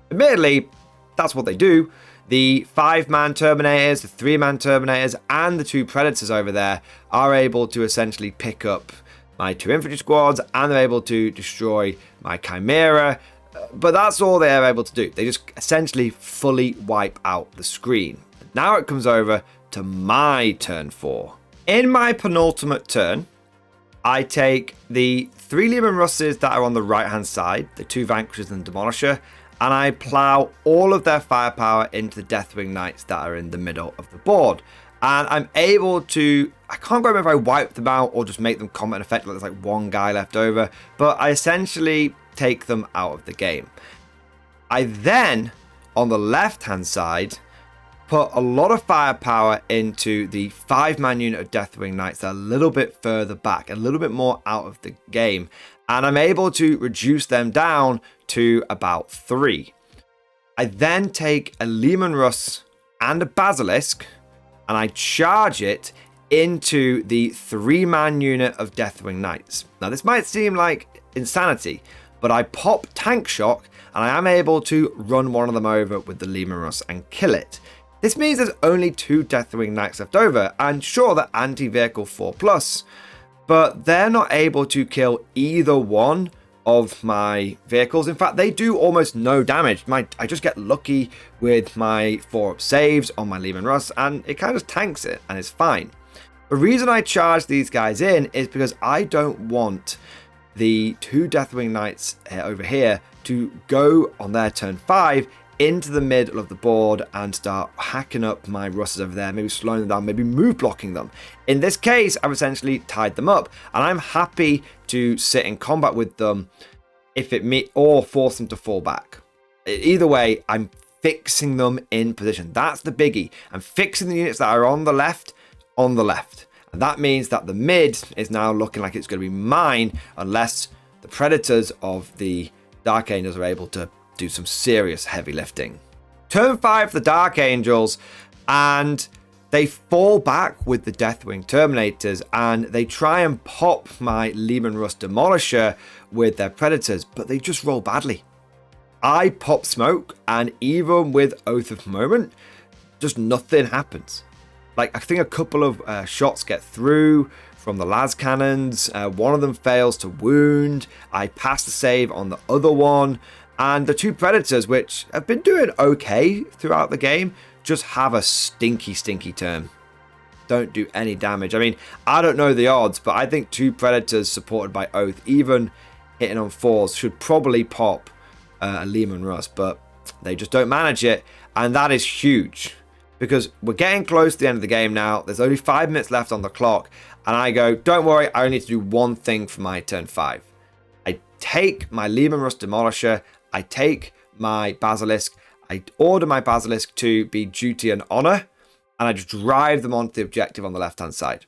Admittedly, that's what they do. The 5-man Terminators, the 3-man Terminators, and the 2 Predators over there are able to essentially pick up my 2 infantry squads, and they're able to destroy my Chimera, but that's all they're able to do. They just essentially fully wipe out the screen. Now it comes over to my turn 4. In my penultimate turn, I take the 3 Leman Russes that are on the right-hand side, the 2 Vanquishers and Demolisher, and I plow all of their firepower into the Deathwing Knights that are in the middle of the board. And I'm able to, I can't remember if I wipe them out or just make them combat effective, like there's like 1 guy left over, but I essentially take them out of the game. I then, on the left-hand side, put a lot of firepower into the 5-man unit of Deathwing Knights that are a little bit further back, a little bit more out of the game, and I'm able to reduce them down to about 3. I then take a Leman Russ and a Basilisk, and I charge it into the 3-man unit of Deathwing Knights. Now this might seem like insanity, but I pop Tank Shock, and I am able to run one of them over with the Leman Russ and kill it. This means there's only 2 Deathwing Knights left over, and sure, they're anti-vehicle 4+, but they're not able to kill either one of my vehicles. In fact, they do almost no damage. I just get lucky with my 4-up saves on my Leman Russ, and it kind of tanks it, and it's fine. The reason I charge these guys in is because I don't want the 2 Deathwing Knights over here to go on their turn 5 into the middle of the board and start hacking up my Russes over there, maybe slowing them down, maybe move blocking them. In this case, I've essentially tied them up, and I'm happy to sit in combat with them if it or force them to fall back. Either way, I'm fixing them in position. That's the biggie. I'm fixing the units that are on the left. And that means that the mid is now looking like it's going to be mine, unless the Predators of the Dark Angels are able to do some serious heavy lifting. Turn 5 the Dark Angels, and they fall back with the Deathwing Terminators, and they try and pop my Leman Russ Demolisher with their Predators, but they just roll badly. I pop smoke, and even with Oath of Moment, just nothing happens. Like, I think a couple of shots get through from the las cannons. One of them fails to wound. I pass the save on the other one. And the 2 Predators, which have been doing okay throughout the game, just have a stinky turn. Don't do any damage. I mean, I don't know the odds, but I think 2 Predators supported by Oath, even hitting on 4s, should probably pop a Leman Russ, but they just don't manage it, and that is huge. because we're getting close to the end of the game now. There's only 5 minutes left on the clock, and I go, don't worry, I only need to do one thing for my turn 5. I take my Leman Russ Demolisher, I take my Basilisk, I order my Basilisk to be Duty and Honor, and I just drive them onto the objective on the left-hand side.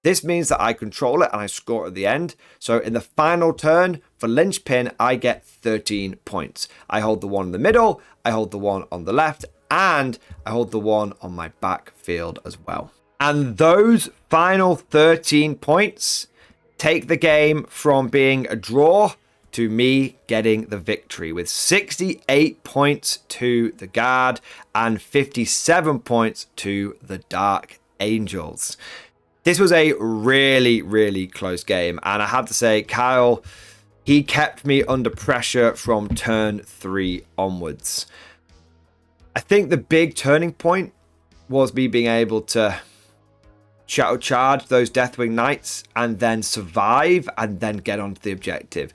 This means that I control it and I score at the end. So in the final turn for Linchpin, I get 13 points. I hold the one in the middle, I hold the one on the left, and I hold the one on my backfield as well. And those final 13 points take the game from being a draw to me getting the victory with 68 points to the Guard and 57 points to the Dark Angels. This was a really, really close game, and I have to say, Kyle, he kept me under pressure from turn 3 onwards. I think the big turning point was me being able to shadow charge those Deathwing Knights and then survive and then get onto the objective.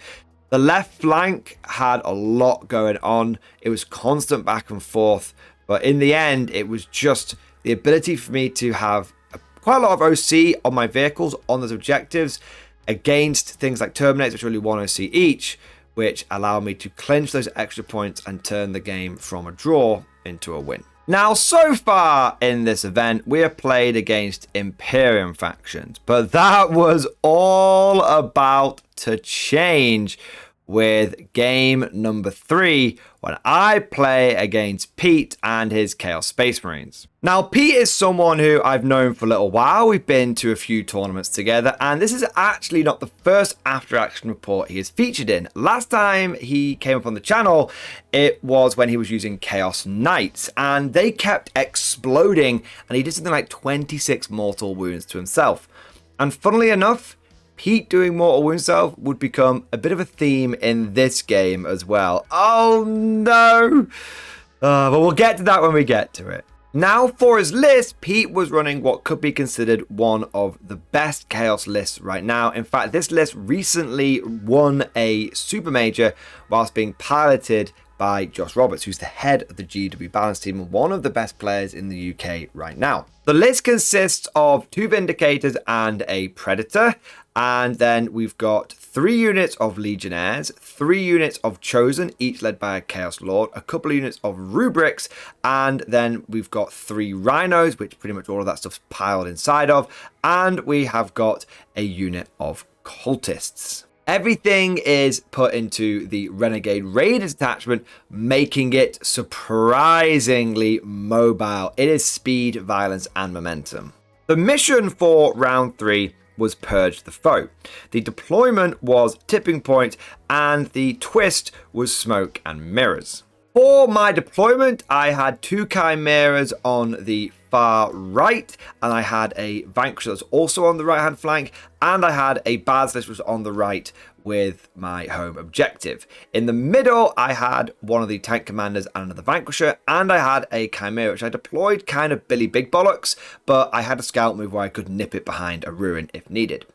The left flank had a lot going on. It was constant back and forth, but in the end, it was just the ability for me to have quite a lot of OC on my vehicles on those objectives against things like Terminators, which are only 1 OC each, which allow me to clinch those extra points and turn the game from a draw into a win. Now, so far in this event, we have played against Imperium factions, but that was all about to change with game number 3 when I play against Pete and his Chaos Space Marines. Now, Pete is someone who I've known for a little while. We've been to a few tournaments together, and this is actually not the first After Action report he is featured in. Last time he came up on the channel, it was when he was using Chaos Knights, and they kept exploding, and he did something like 26 mortal wounds to himself. And funnily enough, Pete doing mortal wound self would become a bit of a theme in this game as well. Oh no! But we'll get to that when we get to it. Now for his list, Pete was running what could be considered one of the best Chaos lists right now. In fact, this list recently won a Super Major whilst being piloted by Josh Roberts, who's the head of the GW Balance team and one of the best players in the UK right now. The list consists of 2 Vindicators and a Predator, and then we've got 3 units of Legionnaires, 3 units of Chosen, each led by a Chaos Lord, a couple of units of Rubrics, and then we've got 3 Rhinos, which pretty much all of that stuff's piled inside of, and we have got a unit of Cultists. Everything is put into the Renegade Raiders attachment, making it surprisingly mobile. It is speed, violence, and momentum. The mission for round 3 was Purge the Foe. The deployment was Tipping Point, and the twist was Smoke and Mirrors. For my deployment, I had 2 Chimeras on the far right, and I had a Vanquisher that's also on the right hand flank, and I had a Basilisk which was on the right with my home objective. In the middle, I had one of the Tank Commanders and another Vanquisher, and I had a Chimera which I deployed kind of Billy Big Bollocks, but I had a scout move where I could nip it behind a ruin if needed.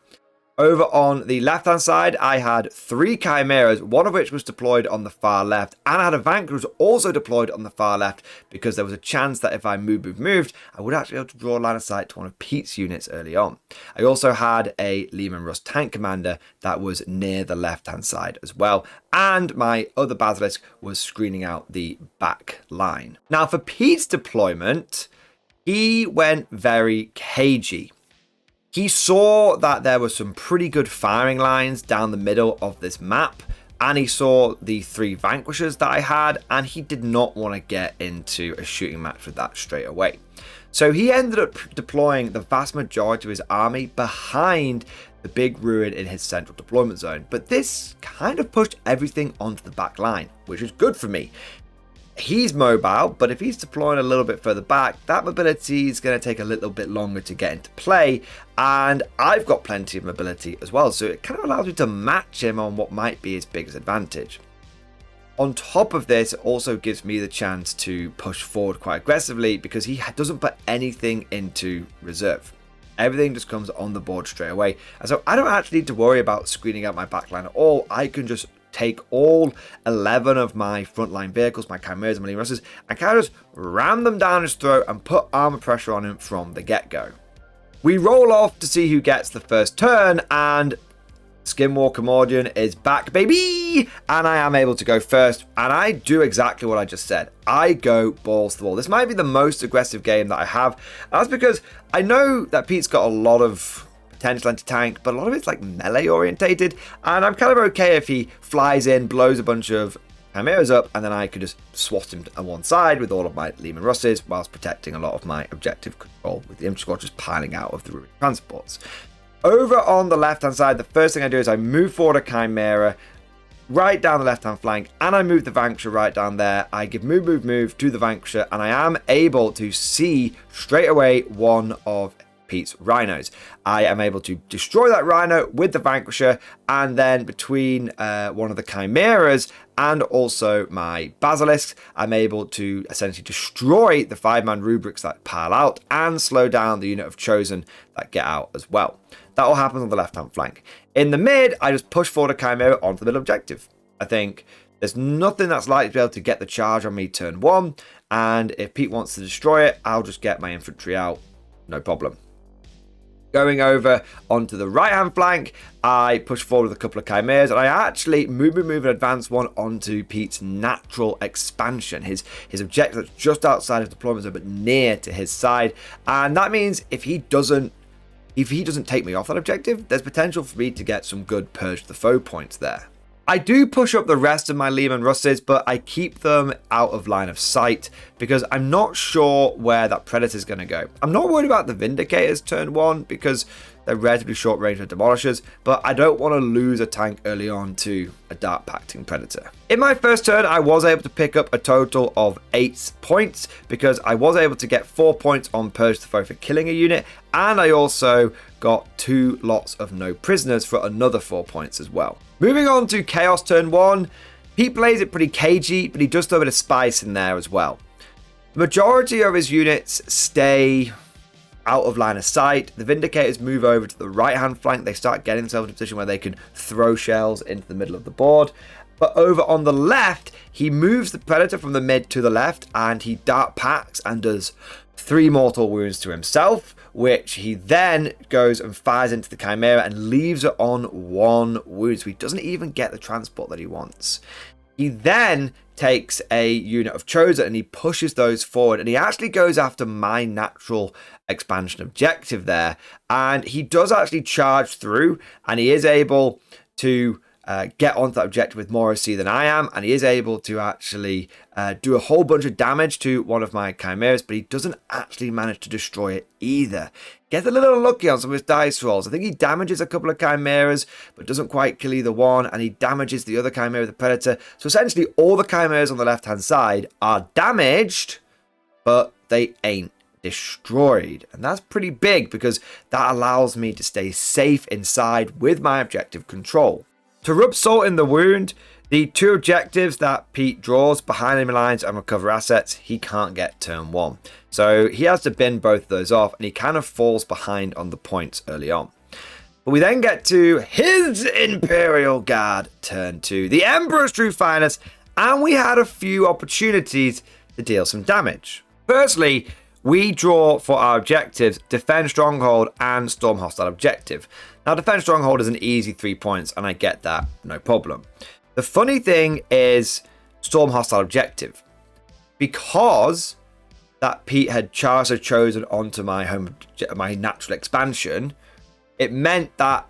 Over on the left-hand side, I had 3 Chimeras, one of which was deployed on the far left, and I had a Vanquisher also deployed on the far left because there was a chance that if I moved, I would actually be able to draw a line of sight to one of Pete's units early on. I also had a Leman Russ Tank Commander that was near the left-hand side as well, and my other Basilisk was screening out the back line. Now, for Pete's deployment, he went very cagey. He saw that there were some pretty good firing lines down the middle of this map, and he saw the 3 Vanquishers that I had, and he did not want to get into a shooting match with that straight away. So he ended up deploying the vast majority of his army behind the big ruin in his central deployment zone, but this kind of pushed everything onto the back line, which was good for me. He's mobile, but if he's deploying a little bit further back, that mobility is going to take a little bit longer to get into play, and I've got plenty of mobility as well, so it kind of allows me to match him on what might be his biggest advantage. On top of this, it also gives me the chance to push forward quite aggressively because he doesn't put anything into reserve. Everything just comes on the board straight away, and so I don't actually need to worry about screening out my backline at all. I can just take all 11 of my frontline vehicles, my chimeras and my lean russes, and kind of just ram them down his throat and put armor pressure on him from the get-go. We roll off to see who gets the first turn, and Skinwalker Mordian is back, baby! And I am able to go first, and I do exactly what I just said. I go balls to the wall. This might be the most aggressive game that I have, and that's because I know that Pete's got a lot of potential anti-tank, but a lot of it's like melee orientated, and I'm kind of okay if he flies in, blows a bunch of chimeras up, and then I could just swat him on one side with all of my Lehman Russes whilst protecting a lot of my objective control with the infantry squad just piling out of the ruined transports. Over on the left-hand side, the first thing I do is I move forward a Chimera right down the left-hand flank, and I move the Vanquisher right down there. I give move to the Vanquisher, and I am able to see straight away one of Pete's rhinos. I am able to destroy that rhino with the Vanquisher, and then between one of the Chimeras and also my Basilisks, I'm able to essentially destroy the 5-man rubrics that pile out and slow down the unit of Chosen that get out as well. That all happens on the left-hand flank. In the mid, I just push forward a Chimera onto the middle objective. I think there's nothing that's likely to be able to get the charge on me turn 1, and if Pete wants to destroy it, I'll just get my infantry out, no problem. Going over onto the right-hand flank, I push forward with a couple of Chimeras, and I actually move and advance one onto Pete's natural expansion. His objective that's just outside of deployment zone, but near to his side. And that means if he doesn't take me off that objective, there's potential for me to get some good Purge the Foe points there. I do push up the rest of my Lehman Russes, but I keep them out of line of sight because I'm not sure where that Predator is going to go. I'm not worried about the Vindicators turn 1 because they're relatively short range with Demolishers, but I don't want to lose a tank early on to a Dark Pacting Predator. In my first turn, I was able to pick up a total of 8 points because I was able to get 4 points on Purge the Foe for killing a unit, and I also got 2 lots of no prisoners for another 4 points as well. Moving on to Chaos turn 1, Pete plays it pretty cagey, but he does throw a bit of spice in there as well. The majority of his units stay out of line of sight. The Vindicators move over to the right-hand flank. They start getting themselves in a position where they can throw shells into the middle of the board. But over on the left, he moves the Predator from the mid to the left, and he Dark Packs and does 3 mortal wounds to himself, which he then goes and fires into the Chimera and leaves it on 1 wound. So he doesn't even get the transport that he wants. He then takes a unit of Chosen and he pushes those forward, and he actually goes after my natural expansion objective there, and he does actually charge through, and he is able to get onto that objective with more OC than I am, and he is able to actually do a whole bunch of damage to one of my Chimeras, but he doesn't actually manage to destroy it either. Gets a little unlucky on some of his dice rolls. I think he damages a couple of Chimeras, but doesn't quite kill either one, and he damages the other Chimera, the Predator. So essentially, all the Chimeras on the left-hand side are damaged, but they ain't destroyed. And that's pretty big, because that allows me to stay safe inside with my objective control. To rub salt in the wound, the 2 objectives that Pete draws, behind enemy lines and recover assets, he can't get turn 1. So he has to bin both of those off, and he kind of falls behind on the points early on. But we then get to his Imperial Guard turn 2, the Emperor's True Finest, and we had a few opportunities to deal some damage. Firstly, we draw for our objectives Defend Stronghold and Storm Hostile Objective. Now, Defend Stronghold is an easy 3 points, and I get that, no problem. The funny thing is Storm Hostile Objective. Because that Pete had chosen onto my natural expansion, it meant that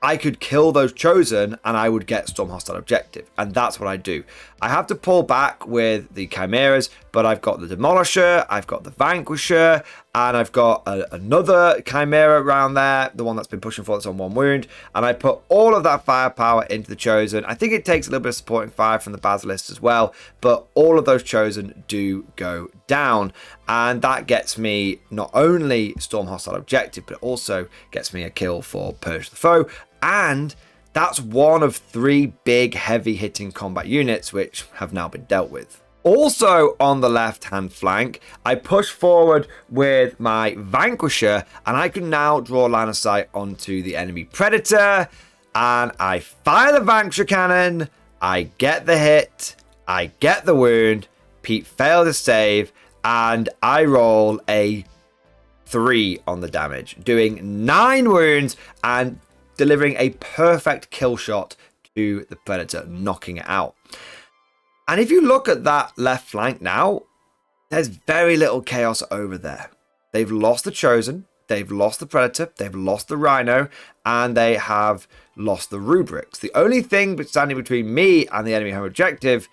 I could kill those Chosen and I would get Storm Hostile Objective. And that's what I do. I have to pull back with the Chimeras, but I've got the Demolisher, I've got the Vanquisher, and I've got another Chimera around there, the one that's been pushing forward that's on 1 wound. And I put all of that firepower into the Chosen. I think it takes a little bit of supporting fire from the Basilisks as well, but all of those Chosen do go down. And that gets me not only Storm Hostile Objective, but it also gets me a kill for Purge the Foe. And that's 1 of 3 big heavy hitting combat units which have now been dealt with. Also on the left hand flank, I push forward with my Vanquisher, and I can now draw line of sight onto the enemy Predator, and I fire the Vanquisher cannon, I get the hit, I get the wound, Pete failed to save, and I roll a 3 on the damage, doing 9 wounds and delivering a perfect kill shot to the Predator, knocking it out. And if you look at that left flank now, there's very little chaos over there. They've lost the Chosen, they've lost the Predator, they've lost the Rhino, and they have lost the Rubrics. The only thing standing between me and the enemy home objective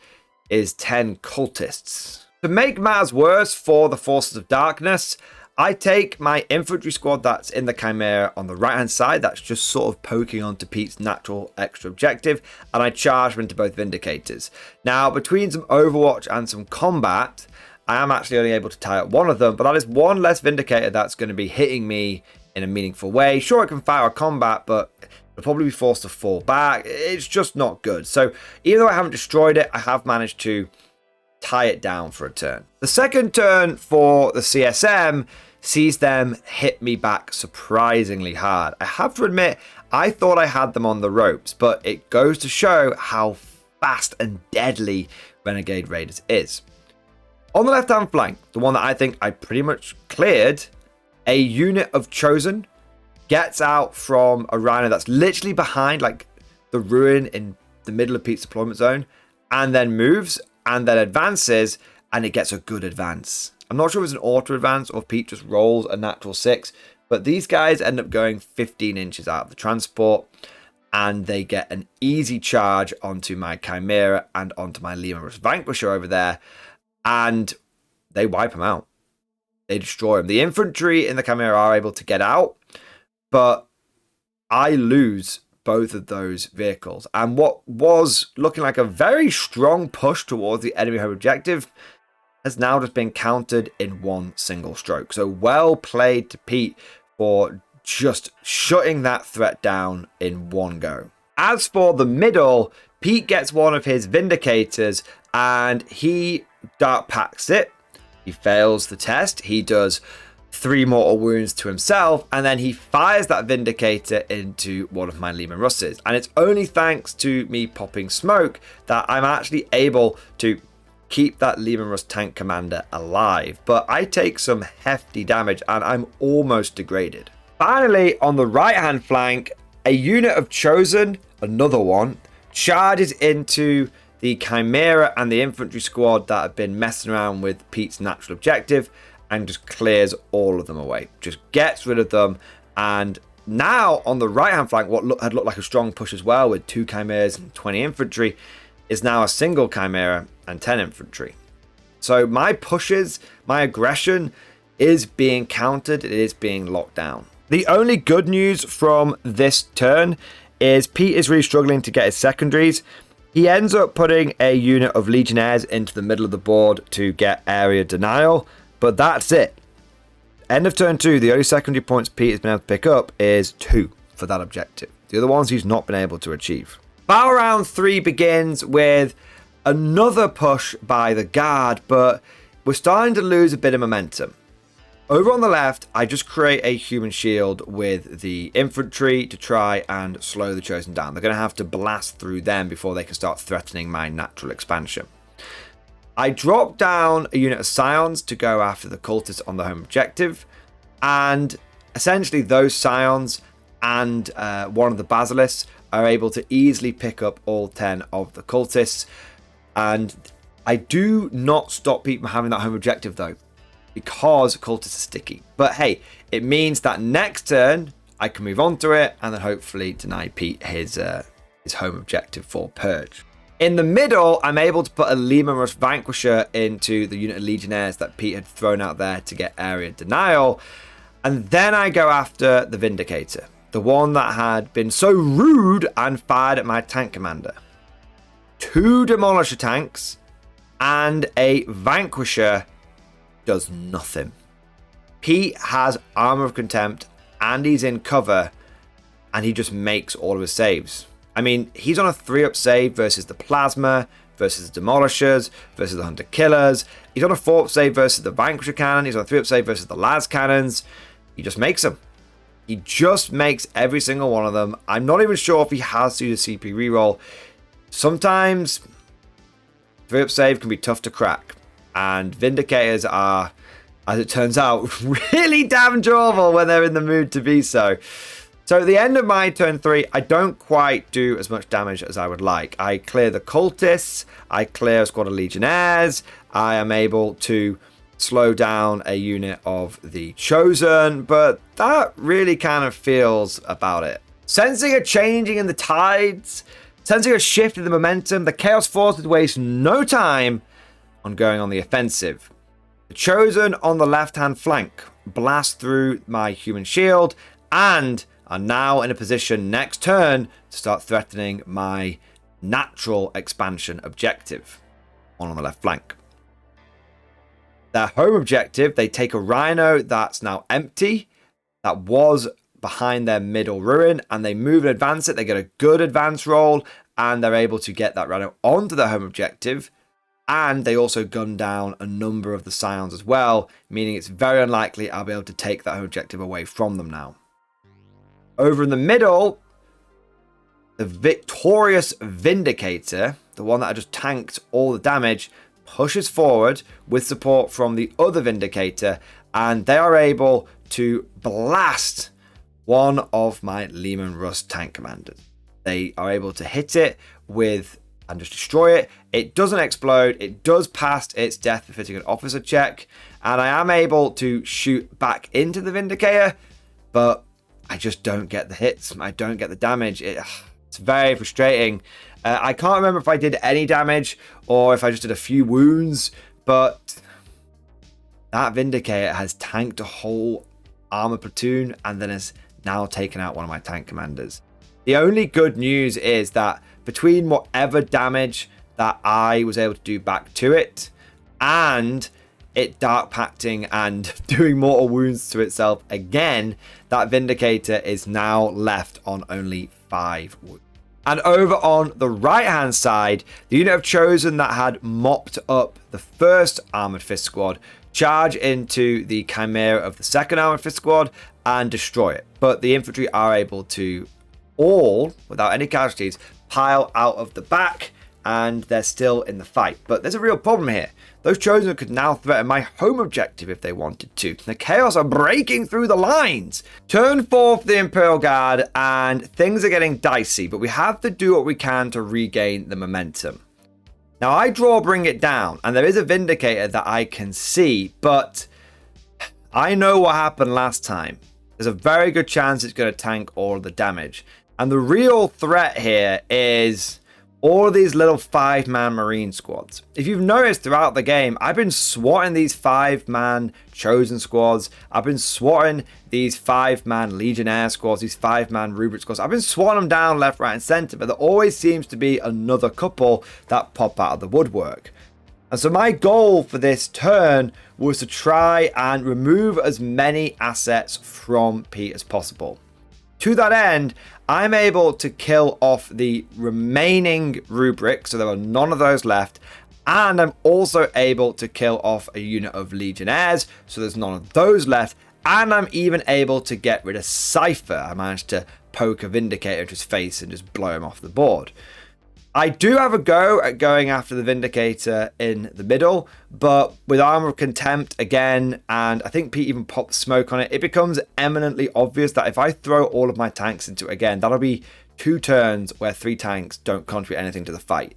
is 10 cultists. To make matters worse for the Forces of Darkness, I take my infantry squad that's in the Chimera on the right hand side, that's just sort of poking onto Pete's natural extra objective, and I charge them into both Vindicators. Now, between some Overwatch and some combat, I am actually only able to tie up one of them, but that is one less Vindicator that's going to be hitting me in a meaningful way. Sure, it can fire a combat, but it'll probably be forced to fall back. It's just not good. So even though I haven't destroyed it, I have managed to tie it down for a turn. The second turn for the CSM sees them hit me back surprisingly hard. I have to admit, I thought I had them on the ropes, but it goes to show how fast and deadly Renegade Raiders is. On the left-hand flank, the one that I think I pretty much cleared, a unit of Chosen gets out from a Rhino that's literally behind like the ruin in the middle of Pete's deployment zone, and then moves and then advances, and it gets a good advance. I'm not sure if it's an auto advance or if Pete just rolls a natural 6, but these guys end up going 15 inches out of the transport, and they get an easy charge onto my Chimera and onto my Lemurus Vanquisher over there, and they wipe them out. They destroy them. The infantry in the Chimera are able to get out, but I lose both of those vehicles. And what was looking like a very strong push towards the enemy home objective has now just been countered in one single stroke. So well played to Pete for just shutting that threat down in one go. As for the middle, Pete gets one of his Vindicators and he dark packs it. He fails the test. He does 3 mortal wounds to himself, and then he fires that Vindicator into one of my Leman Russes. And it's only thanks to me popping smoke that I'm actually able to keep that Leman Russ tank commander alive. But I take some hefty damage and I'm almost degraded. Finally, on the right hand flank, a unit of Chosen, another one, charges into the Chimera and the infantry squad that have been messing around with Pete's natural objective, and just clears all of them away. Just gets rid of them. And now on the right hand flank, what had looked like a strong push as well with 2 Chimeras and 20 infantry is now a single Chimera and 10 infantry. So my pushes, my aggression is being countered. It is being locked down. The only good news from this turn is Pete is really struggling to get his secondaries. He ends up putting a unit of Legionnaires into the middle of the board to get area denial, but that's it. End of turn 2, the only secondary points Pete has been able to pick up is 2 for that objective. The other ones he's not been able to achieve. Battle round 3 begins with another push by the guard, but we're starting to lose a bit of momentum. Over on the left, I just create a human shield with the infantry to try and slow the Chosen down. They're going to have to blast through them before they can start threatening my natural expansion. I drop down a unit of Scions to go after the cultists on the home objective, and essentially those Scions and one of the Basilisks are able to easily pick up all 10 of the cultists, and I do not stop Pete from having that home objective though, because cultists are sticky. But hey, it means that next turn I can move on to it and then hopefully deny Pete his home objective for Purge. In the middle, I'm able to put a Leman Russ Vanquisher into the unit of Legionnaires that Pete had thrown out there to get area denial. And then I go after the Vindicator, the one that had been so rude and fired at my tank commander. 2 Demolisher tanks and a Vanquisher does nothing. Pete has Armor of Contempt and he's in cover, and he just makes all of his saves. I mean, he's on a 3-up save versus the Plasma, versus the Demolishers, versus the Hunter Killers. He's on a 4-up save versus the Vanquisher Cannon. He's on a 3-up save versus the Las Cannons. He just makes them. He just makes every single one of them. I'm not even sure if he has to do the CP reroll. Sometimes 3-up save can be tough to crack, and Vindicators are, as it turns out, really damn durable when they're in the mood to be so. So at the end of my turn 3, I don't quite do as much damage as I would like. I clear the cultists, I clear a squad of legionnaires, I am able to slow down a unit of the chosen, but that really kind of feels about it. Sensing a changing in the tides, sensing a shift in the momentum, the Chaos Forces waste no time on going on the offensive. The chosen on the left-hand flank blast through my human shield and are now in a position next turn to start threatening my natural expansion objective on the left flank. Their home objective, they take a rhino that's now empty, that was behind their middle ruin, and they move and advance it. They get a good advance roll, and they're able to get that rhino onto their home objective. And they also gun down a number of the scions as well, meaning it's very unlikely I'll be able to take that home objective away from them now. Over in the middle, the victorious Vindicator, the one that I just tanked all the damage, pushes forward with support from the other Vindicator, and they are able to blast one of my Lehman Russ tank commanders. They are able to hit it with and just destroy it. It doesn't explode. It does pass its death befitting an officer check, and I am able to shoot back into the Vindicator, but I just don't get the hits. I don't get the damage. It's very frustrating. I can't remember if I did any damage or if I just did a few wounds, but that Vindicator has tanked a whole armor platoon and then has now taken out one of my tank commanders. The only good news is that between whatever damage that I was able to do back to it and it dark pacting and doing mortal wounds to itself again, that Vindicator is now left on only 5 wounds. And over on the right hand side, the unit of chosen that had mopped up the first Armored Fist squad charge into the Chimera of the second Armored Fist squad and destroy it. But the infantry are able to all, without any casualties, pile out of the back, and they're still in the fight. But there's a real problem here. Those chosen could now threaten my home objective if they wanted to. The Chaos are breaking through the lines. Turn 4 for the Imperial Guard, and things are getting dicey, but we have to do what we can to regain the momentum. Now, I draw Bring It Down, and there is a Vindicator that I can see, but I know what happened last time. There's a very good chance it's going to tank all of the damage. And the real threat here is all of these little 5-man Marine squads. If you've noticed throughout the game, I've been swatting these 5-man chosen squads. I've been swatting these 5-man Legionnaire squads, these 5-man Rubric squads. I've been swatting them down left, right, and center, but there always seems to be another couple that pop out of the woodwork. And so my goal for this turn was to try and remove as many assets from Pete as possible. To that end, I'm able to kill off the remaining rubrics, so there are none of those left, and I'm also able to kill off a unit of legionnaires, so there's none of those left, and I'm even able to get rid of Cypher. I managed to poke a Vindicator into his face and just blow him off the board. I do have a go at going after the Vindicator in the middle, but with Armor of Contempt again, and I think Pete even popped smoke on it, it becomes eminently obvious that if I throw all of my tanks into it again, that'll be 2 turns where 3 tanks don't contribute anything to the fight.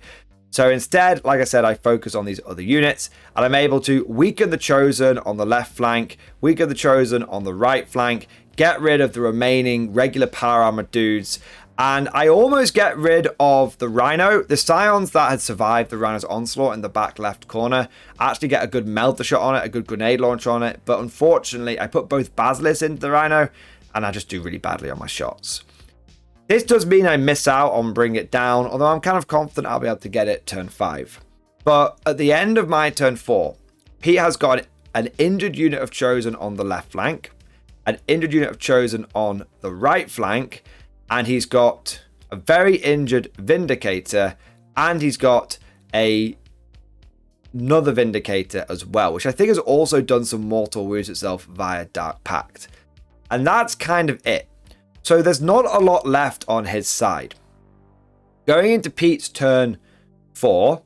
So instead, like I said, I focus on these other units, and I'm able to weaken the Chosen on the left flank, weaken the Chosen on the right flank, get rid of the remaining regular power armor dudes, and I almost get rid of the Rhino. The Scions that had survived the Rhino's onslaught in the back left corner actually get a good melter shot on it, a good grenade launcher on it. But unfortunately, I put both Basilisks into the Rhino, and I just do really badly on my shots. This does mean I miss out on Bring It Down, although I'm kind of confident I'll be able to get it turn 5. But at the end of my turn 4, Pete has got an injured unit of Chosen on the left flank, an injured unit of Chosen on the right flank, and he's got a very injured Vindicator, and he's got another Vindicator as well, which I think has also done some mortal wounds itself via Dark Pact. And that's kind of it. So there's not a lot left on his side. Going into Pete's turn 4,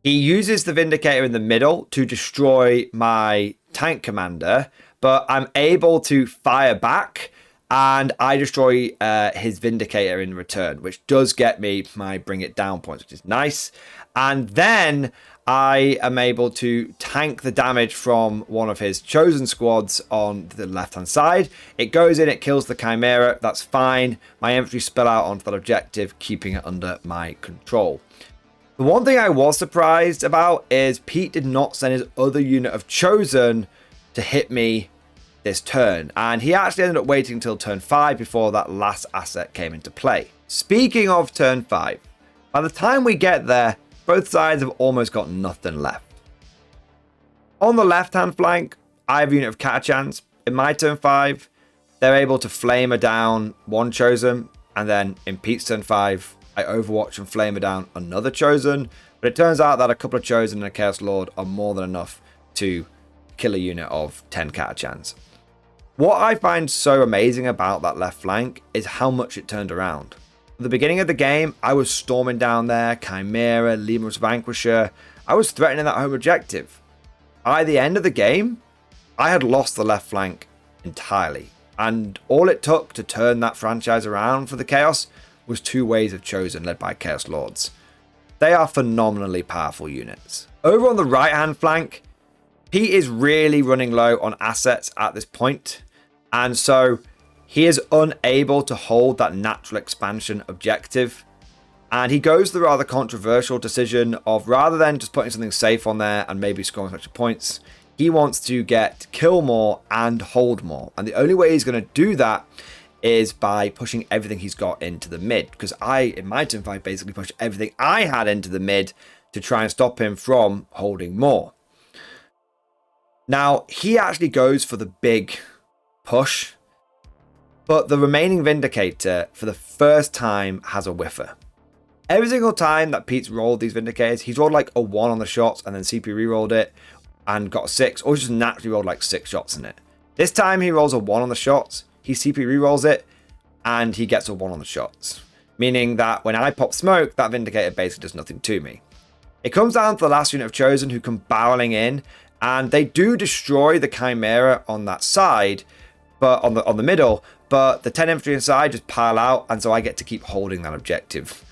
he uses the Vindicator in the middle to destroy my tank commander, but I'm able to fire back and I destroy his Vindicator in return, which does get me my Bring It Down points, which is nice. And then I am able to tank the damage from one of his chosen squads on the left-hand side. It goes in, it kills the Chimera. That's fine. My infantry spill out onto that objective, keeping it under my control. The one thing I was surprised about is Pete did not send his other unit of chosen to hit me this turn, and he actually ended up waiting until turn 5 before that last asset came into play. Speaking of turn 5, by the time we get there, both sides have almost got nothing left. On the left-hand flank, I have a unit of Catachans. In my turn 5, they're able to flamer down one chosen, and then in Pete's turn 5, I overwatch and flamer down another chosen, but it turns out that a couple of chosen and a Chaos Lord are more than enough to kill a unit of 10 Catachans. What I find so amazing about that left flank is how much it turned around. At the beginning of the game, I was storming down there, Chimera, Lemur's Vanquisher. I was threatening that home objective. By the end of the game, I had lost the left flank entirely. And all it took to turn that franchise around for the Chaos was 2 waves of chosen led by Chaos Lords. They are phenomenally powerful units. Over on the right-hand flank, Pete is really running low on assets at this point, and so he is unable to hold that natural expansion objective, and he goes the rather controversial decision of, rather than just putting something safe on there and maybe scoring extra points, he wants to get kill more and hold more, and the only way he's going to do that is by pushing everything he's got into the mid, because I, in my turn 5, basically pushed everything I had into the mid to try and stop him from holding more. Now, he actually goes for the big push, but the remaining Vindicator, for the first time, has a whiffer. Every single time that Pete's rolled these Vindicators, he's rolled like a 1 on the shots and then CP rerolled it and got a 6, or just naturally rolled like 6 shots in it. This time he rolls a 1 on the shots, he CP rerolls it, and he gets a 1 on the shots. Meaning that when I pop smoke, that Vindicator basically does nothing to me. It comes down to the last unit of Chosen who come barreling in, and they do destroy the Chimera on that side, but on the middle, but the 10 infantry inside just pile out, and so I get to keep holding that objective.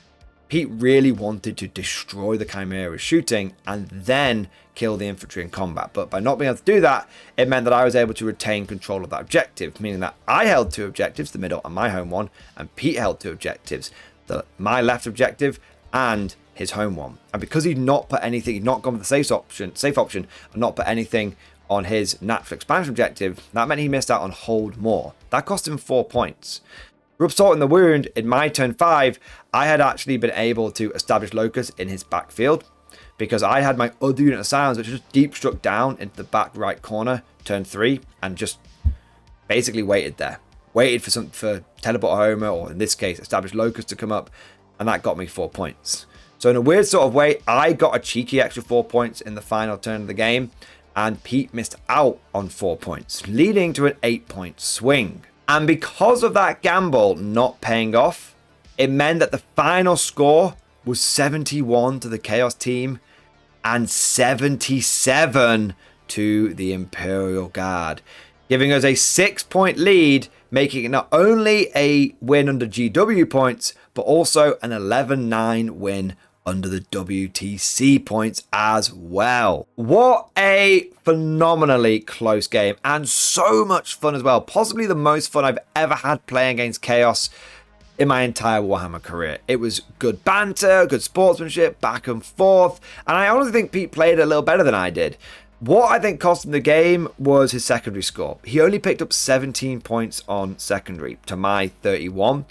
Pete really wanted to destroy the Chimera shooting and then kill the infantry in combat, but by not being able to do that, it meant that I was able to retain control of that objective, meaning that I held 2 objectives, the middle and my home one, and Pete held 2 objectives, my left objective and his home one. And because he'd not put anything, he'd not gone with the safe option and not put anything on his natural expansion objective, that meant he missed out on hold more. That cost him 4 points. Rub salt in the wound, in my turn 5, I had actually been able to establish Locust in his backfield because I had my other unit of Sounds which just deep struck down into the back right corner, turn 3, and just basically waited there. Waited for Teleport Homer, or in this case, established Locust to come up, and that got me 4 points. So in a weird sort of way, I got a cheeky extra 4 points in the final turn of the game, and Pete missed out on 4 points, leading to an 8-point swing. And because of that gamble not paying off, it meant that the final score was 71 to the Chaos team and 77 to the Imperial Guard, giving us a 6-point lead, making it not only a win under GW points, but also an 11-9 win under the WTC points as well. What a phenomenally close game, and so much fun as well. Possibly the most fun I've ever had playing against Chaos in my entire Warhammer career. It was good banter, good sportsmanship, back and forth, and I honestly think Pete played a little better than I did. What I think cost him the game was his secondary score. He only picked up 17 points on secondary to my 31.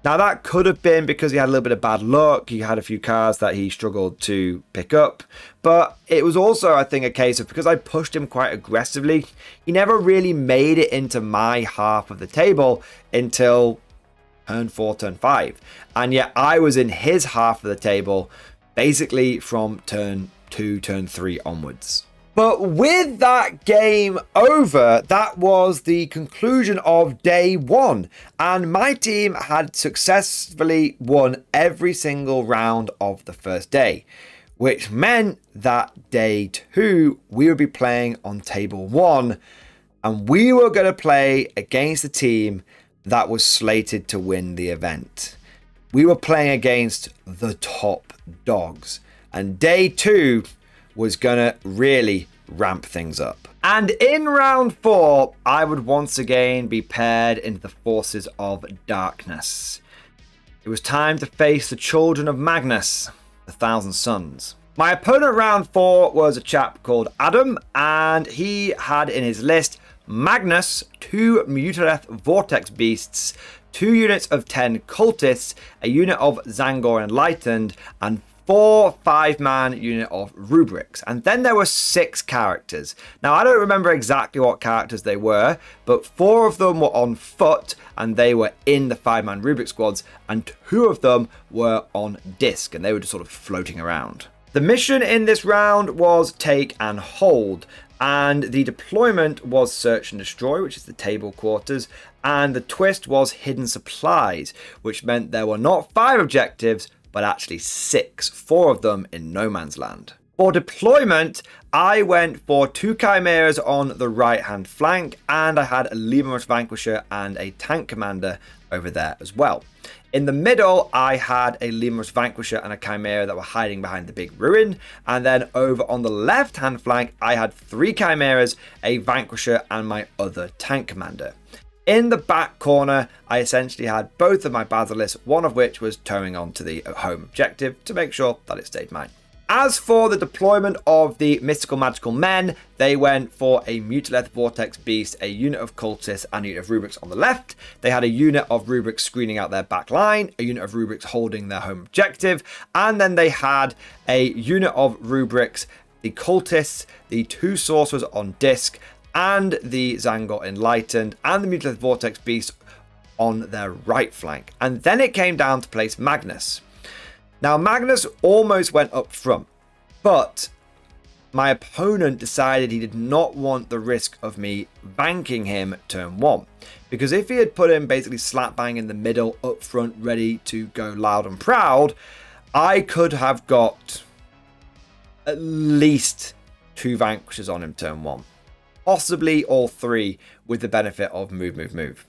Now, that could have been because he had a little bit of bad luck. He had a few cards that he struggled to pick up. But it was also, I think, a case of because I pushed him quite aggressively, he never really made it into my half of the table until turn 4, turn 5. And yet I was in his half of the table basically from turn 2, turn 3 onwards. But with that game over, that was the conclusion of day 1. And my team had successfully won every single round of the first day, which meant that day 2, we would be playing on table 1. And we were going to play against the team that was slated to win the event. We were playing against the top dogs. And day 2 was going to really ramp things up. And in round 4, I would once again be paired into the forces of darkness. It was time to face the children of Magnus, the Thousand Sons. My opponent round 4 was a chap called Adam, and he had in his list Magnus, 2 Mutaleth Vortex Beasts, 2 units of 10 Cultists, a unit of Zangor Enlightened, and 4 5-man unit of rubrics. And then there were 6 characters. Now, I don't remember exactly what characters they were, but 4 of them were on foot and they were in the 5-man rubric squads, and 2 of them were on disc and they were just sort of floating around. The mission in this round was take and hold, and the deployment was search and destroy, which is the table quarters, and the twist was hidden supplies, which meant there were not 5 objectives, but actually 6, 4 of them in no man's land. For deployment, I went for 2 chimeras on the right hand flank, and I had a Lemurus Vanquisher and a tank commander over there as well. In the middle, I had a Lemurus Vanquisher and a chimera that were hiding behind the big ruin, and then over on the left hand flank, I had 3 chimeras, a Vanquisher, and my other tank commander. In the back corner, I essentially had both of my basilisks, one of which was towing on to the home objective to make sure that it stayed mine. As for the deployment of the mystical magical men, they went for a Mutaleth Vortex Beast, a unit of cultists, and a unit of rubrics on the left. They had a unit of rubrics screening out their back line, a unit of rubrics holding their home objective, and then they had a unit of rubrics, the cultists, the 2 sorcerers on disc, and the Zangor Enlightened, and the Mutaleth Vortex Beast on their right flank. And then it came down to place Magnus. Now, Magnus almost went up front, but my opponent decided he did not want the risk of me banking him turn 1. Because if he had put him basically slap bang in the middle, up front, ready to go loud and proud, I could have got at least 2 Vanquishers on him turn 1. Possibly all 3 with the benefit of move.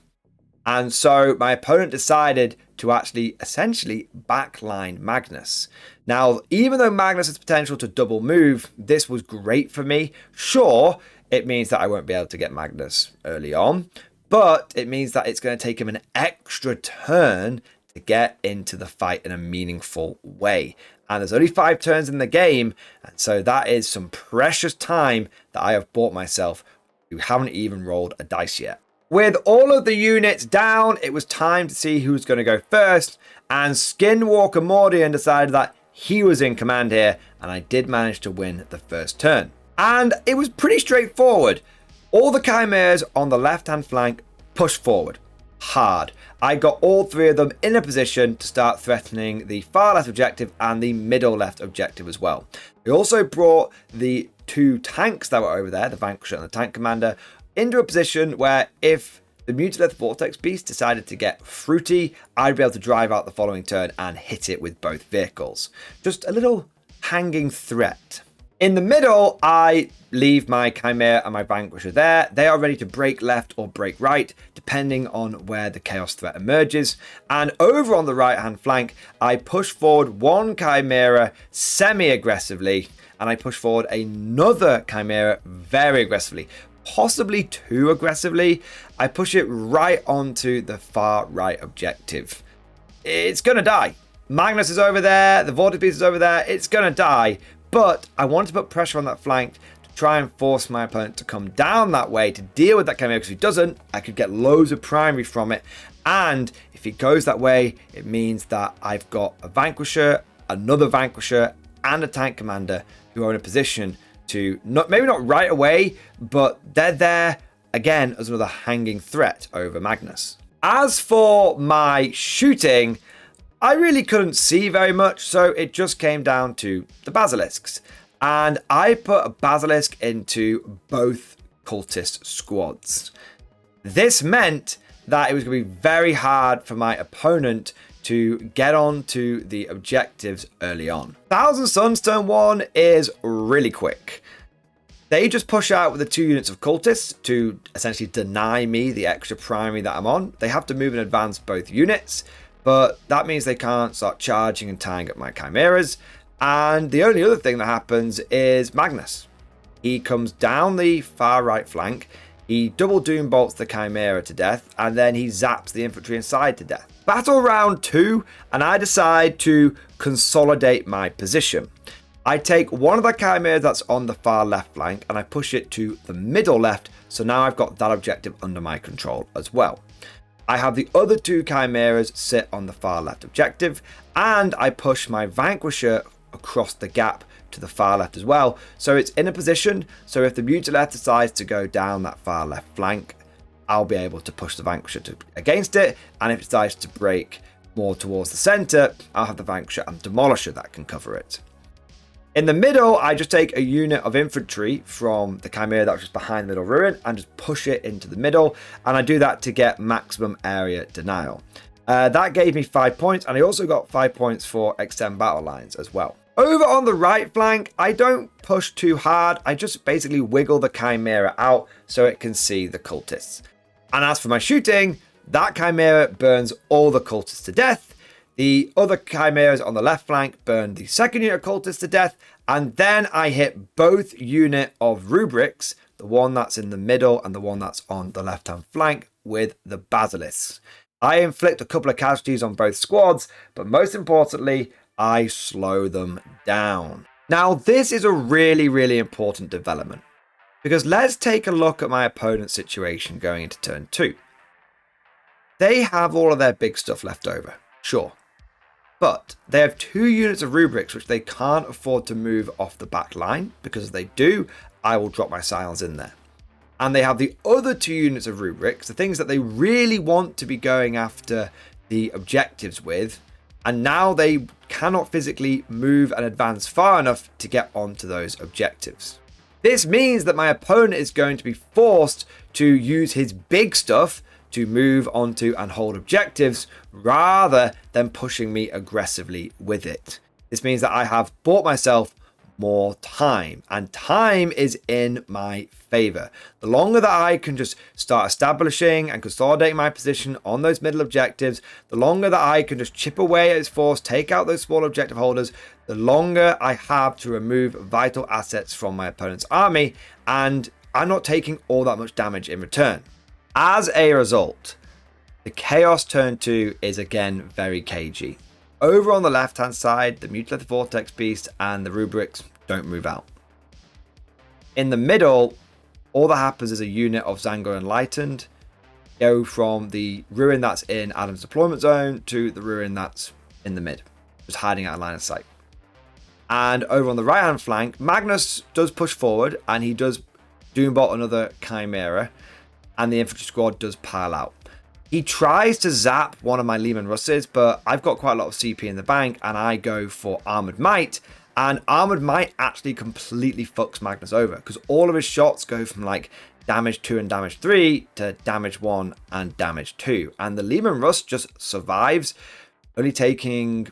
And so my opponent decided to actually essentially backline Magnus. Now, even though Magnus has potential to double move, this was great for me. Sure, it means that I won't be able to get Magnus early on, but it means that it's going to take him an extra turn to get into the fight in a meaningful way. And there's only 5 turns in the game, and so that is some precious time that I have bought myself who haven't even rolled a dice yet. With all of the units down, it was time to see who's going to go first, and Skinwalker Mordian decided that he was in command here, and I did manage to win the first turn. And it was pretty straightforward. All the chimeras on the left-hand flank pushed forward hard. I got all 3 of them in a position to start threatening the far left objective and the middle left objective as well. We also brought the 2 tanks that were over there, the Vanquisher and the tank commander, into a position where if the Mutaleth Vortex Beast decided to get fruity, I'd be able to drive out the following turn and hit it with both vehicles. Just a little hanging threat. In the middle, I leave my Chimera and my Vanquisher there. They are ready to break left or break right, depending on where the Chaos threat emerges. And over on the right-hand flank, I push forward 1 Chimera semi-aggressively, and I push forward another Chimera very aggressively, possibly too aggressively. I push it right onto the far right objective. It's going to die. Magnus is over there, the Vortex Beast is over there, it's going to die. But I want to put pressure on that flank to try and force my opponent to come down that way to deal with that Chimera, because if he doesn't, I could get loads of primary from it. And if he goes that way, it means that I've got a Vanquisher, another Vanquisher, and a Tank Commander who are in a position to, maybe not right away, but they're there again as another hanging threat over Magnus. As for my shooting, I really couldn't see very much, so it just came down to the basilisks. And I put a Basilisk into both cultist squads. This meant that it was going to be very hard for my opponent to get on to the objectives early on. Thousand Suns turn 1 is really quick. They just push out with the 2 units of cultists to essentially deny me the extra primary that I'm on. They have to move and advance both units, but that means they can't start charging and tying up my chimeras. And the only other thing that happens is Magnus. He comes down the far right flank, he double doom bolts the chimera to death, and then he zaps the infantry inside to death. Battle round 2, and I decide to consolidate my position. I take one of the chimeras that's on the far left flank and I push it to the middle left, so now I've got that objective under my control as well. I have the other 2 chimeras sit on the far left objective, and I push my Vanquisher across the gap to the far left as well, so it's in a position, so if the Mutileth decides to go down that far left flank, I'll be able to push the Vanquisher against it, and if it decides to break more towards the center, I'll have the Vanquisher and Demolisher that can cover it. In the middle, I just take a unit of infantry from the chimera that was just behind the middle ruin and just push it into the middle, and I do that to get maximum area denial. That gave me 5 points, and I also got 5 points for extend battle lines as well. Over on the right flank, I don't push too hard, I just basically wiggle the chimera out so it can see the cultists. And as for my shooting, that chimera burns all the cultists to death. The other chimeras on the left flank burn the second unit of cultists to death, and then I hit both unit of rubrics, the one that's in the middle and the one that's on the left hand flank, with the basilisks. I inflict a couple of casualties on both squads, but most importantly, I slow them down. Now, this is a really important development, because let's take a look at my opponent's situation going into turn 2. They have all of their big stuff left over, sure. But they have 2 units of rubrics which they can't afford to move off the back line, because if they do, I will drop my Scions in there. And they have the other 2 units of rubrics, the things that they really want to be going after the objectives with, and now they cannot physically move and advance far enough to get onto those objectives. This means that my opponent is going to be forced to use his big stuff to move onto and hold objectives rather than pushing me aggressively with it. This means that I have bought myself more time, and time is in my favor. The longer that I can just start establishing and consolidating my position on those middle objectives, the longer that I can just chip away at its force, take out those small objective holders, the longer I have to remove vital assets from my opponent's army, and I'm not taking all that much damage in return. As a result, the Chaos turn 2 is again very cagey. Over on the left hand side, the Mutileth Vortex Beast and the Rubrics don't move out. In the middle, all that happens is a unit of Zangor Enlightened go from the ruin that's in Adam's deployment zone to the ruin that's in the mid, just hiding out of line of sight. And over on the right hand flank, Magnus does push forward and he does Doombolt another Chimera, and the infantry squad does pile out. He tries to zap one of my Lehman Russes, but I've got quite a lot of CP in the bank, and I go for Armored Might, and Armored Might actually completely fucks Magnus over, because all of his shots go from like damage 2 and damage 3 to damage 1 and damage 2, and the Lehman Russ just survives, only taking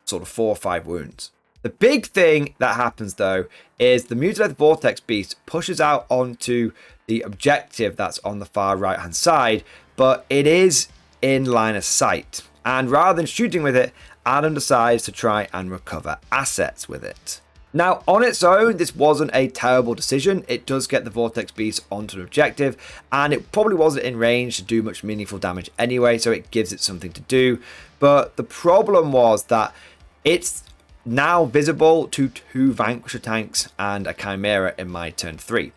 sort of 4 or 5 wounds. The big thing that happens though is the Mutileth Vortex Beast pushes out onto the objective that's on the far right hand side, but it is in line of sight. And rather than shooting with it, Adam decides to try and recover assets with it. Now, on its own, this wasn't a terrible decision. It does get the Vortex Beast onto an objective, and it probably wasn't in range to do much meaningful damage anyway, so it gives it something to do. But the problem was that it's now visible to 2 Vanquisher tanks and a Chimera in my turn 3.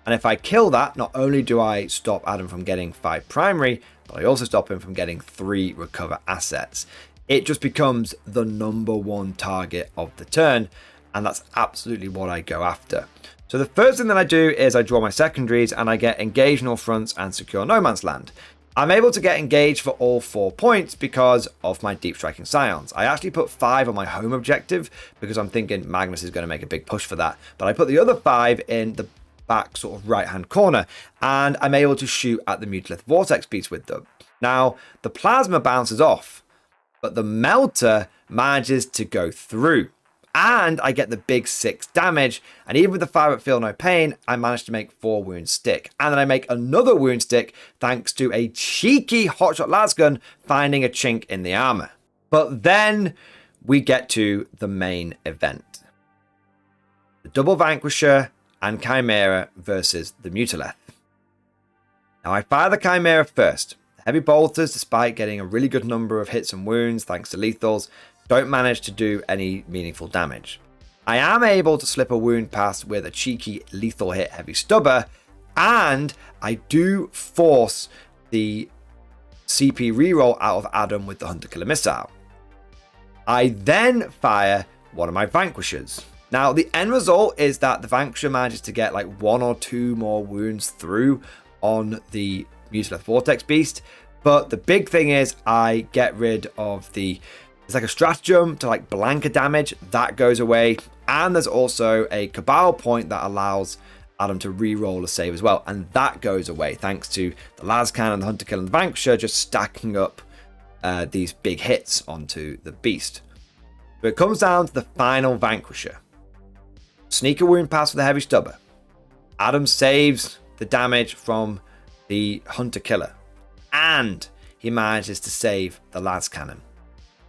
And if I kill that, not only do I stop Adam from getting 5 primary, but I also stop him from getting 3 recover assets. It just becomes the #1 target of the turn, and that's absolutely what I go after. So the first thing that I do is I draw my secondaries and I get engage in all fronts and secure no man's land. I'm able to get engaged for all 4 points because of my deep striking scions. I actually put 5 on my home objective because I'm thinking Magnus is going to make a big push for that. But I put the other 5 in the back sort of right hand corner, and I'm able to shoot at the Mutalith Vortex Beast with them. Now, the plasma bounces off, but the melter manages to go through. And I get the big 6 damage, and even with the 5 at Feel No Pain, I managed to make 4 wounds stick. And then I make another wound stick thanks to a cheeky hotshot lasgun finding a chink in the armor. But then we get to the main event. The Double Vanquisher and Chimera versus the Mutalith. Now I fire the Chimera first. The heavy bolters, despite getting a really good number of hits and wounds thanks to lethals, don't manage to do any meaningful damage. I am able to slip a wound past with a cheeky lethal hit heavy stubber, and I do force the CP reroll out of Adam with the Hunter Killer missile. I then fire one of my Vanquishers. Now the end result is that the Vanquisher manages to get like 1 or 2 more wounds through on the Mutalith Vortex Beast, but the big thing is I get rid of the... There's like a stratagem to like blanket damage, that goes away. And there's also a Cabal point that allows Adam to re-roll a save as well. And that goes away thanks to the Lascan and the Hunter Killer and the Vanquisher just stacking up these big hits onto the beast. So it comes down to the final Vanquisher. Sneaker wound pass with a heavy stubber. Adam saves the damage from the Hunter Killer. And he manages to save the Lascannon.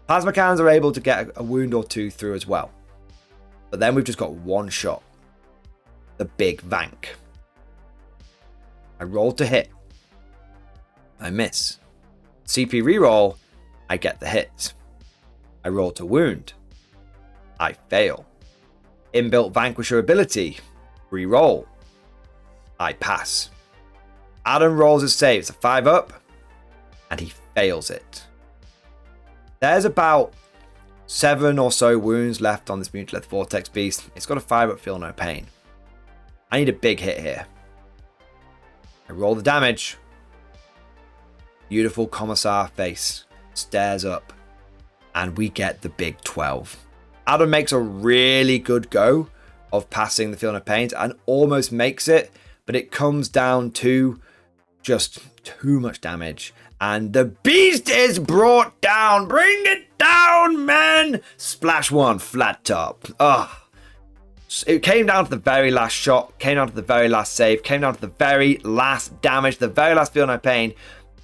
Plasma cannons are able to get a wound or 2 through as well. But then we've just got 1 shot. The big Vank. I roll to hit. I miss. CP reroll. I get the hit. I roll to wound. I fail. Inbuilt Vanquisher ability. Reroll. I pass. Adam rolls his save. It's a 5 up. And he fails it. There's about 7 or so wounds left on this Mutalith Vortex Beast. It's got a 5 up Feel No Pain. I need a big hit here. I roll the damage. Beautiful Commissar face. Stares up. And we get the big 12. Adam makes a really good go of passing the Feel No Pains and almost makes it. But it comes down to just too much damage. And the beast is brought down. Bring it down, men. Splash 1, flat top. Ugh. It came down to the very last shot. Came down to the very last save. Came down to the very last damage. The very last Feel No Pain.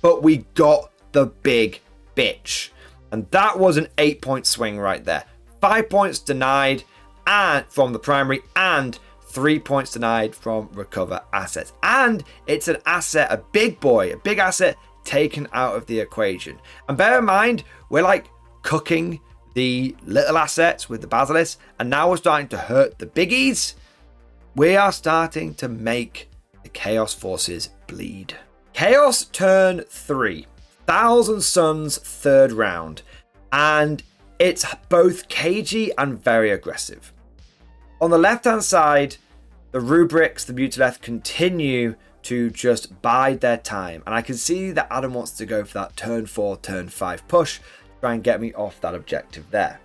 But we got the big bitch. And that was an 8-point swing right there. 5 points denied and from the primary and 3 points denied from recover assets. And it's an asset, a big boy, a big asset taken out of the equation. And bear in mind, we're like cooking the little assets with the Basilisk, and now we're starting to hurt the biggies. We are starting to make the Chaos forces bleed. Chaos turn 3, Thousand Suns 3rd round, and it's both cagey and very aggressive. On the left hand side, the Rubrics, the Mutalith, continue to just bide their time. And I can see that Adam wants to go for that turn 4, turn 5 push to try and get me off that objective there.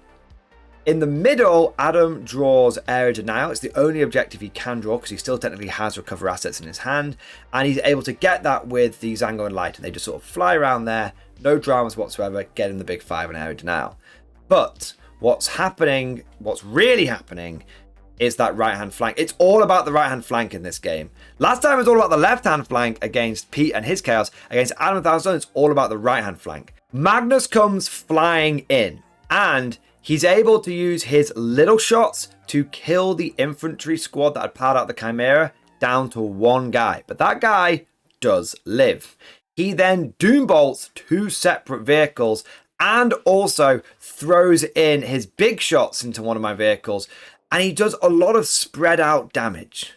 In the middle, Adam draws Area Denial. It's the only objective he can draw because he still technically has recover assets in his hand. And he's able to get that with the Zango and Light. And they just sort of fly around there. No dramas whatsoever, getting the big 5 and Area Denial. But what's really happening is that right hand flank. It's all about the right hand flank in this game. Last time it was all about the left hand flank against Pete and his Chaos. Against Adam and Thousand, it's all about the right hand flank. Magnus comes flying in and he's able to use his little shots to kill the infantry squad that had powered out the Chimera down to 1 guy. But that guy does live. He then doom bolts 2 separate vehicles and also throws in his big shots into one of my vehicles. And he does a lot of spread out damage.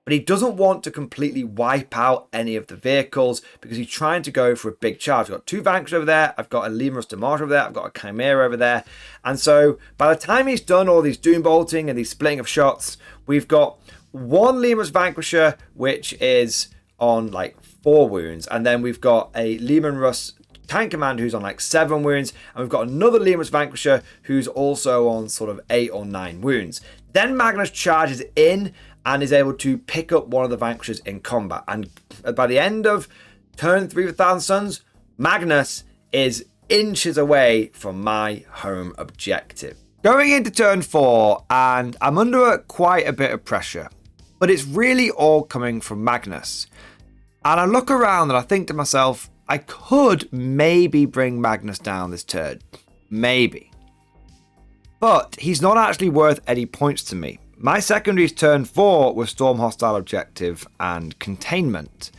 But he doesn't want to completely wipe out any of the vehicles because he's trying to go for a big charge. I've got 2 Vanquishers over there. I've got a Lemurus Demarche over there. I've got a Chimera over there. And so by the time he's done all these doom bolting and these splitting of shots, we've got 1 Lemurus Vanquisher, which is on like 4 wounds. And then we've got a Leman Russ tank commander who's on like 7 wounds. And we've got another Leman Russ Vanquisher who's also on sort of 8 or 9 wounds. Then Magnus charges in and is able to pick up one of the Vanquishers in combat. And by the end of turn 3 of 1,000 Suns, Magnus is inches away from my home objective. Going into turn 4, and I'm under quite a bit of pressure, but it's really all coming from Magnus. And I look around and I think to myself, I could maybe bring Magnus down this turn. Maybe. But he's not actually worth any points to me. My secondaries turn 4 was Storm Hostile Objective and Containment.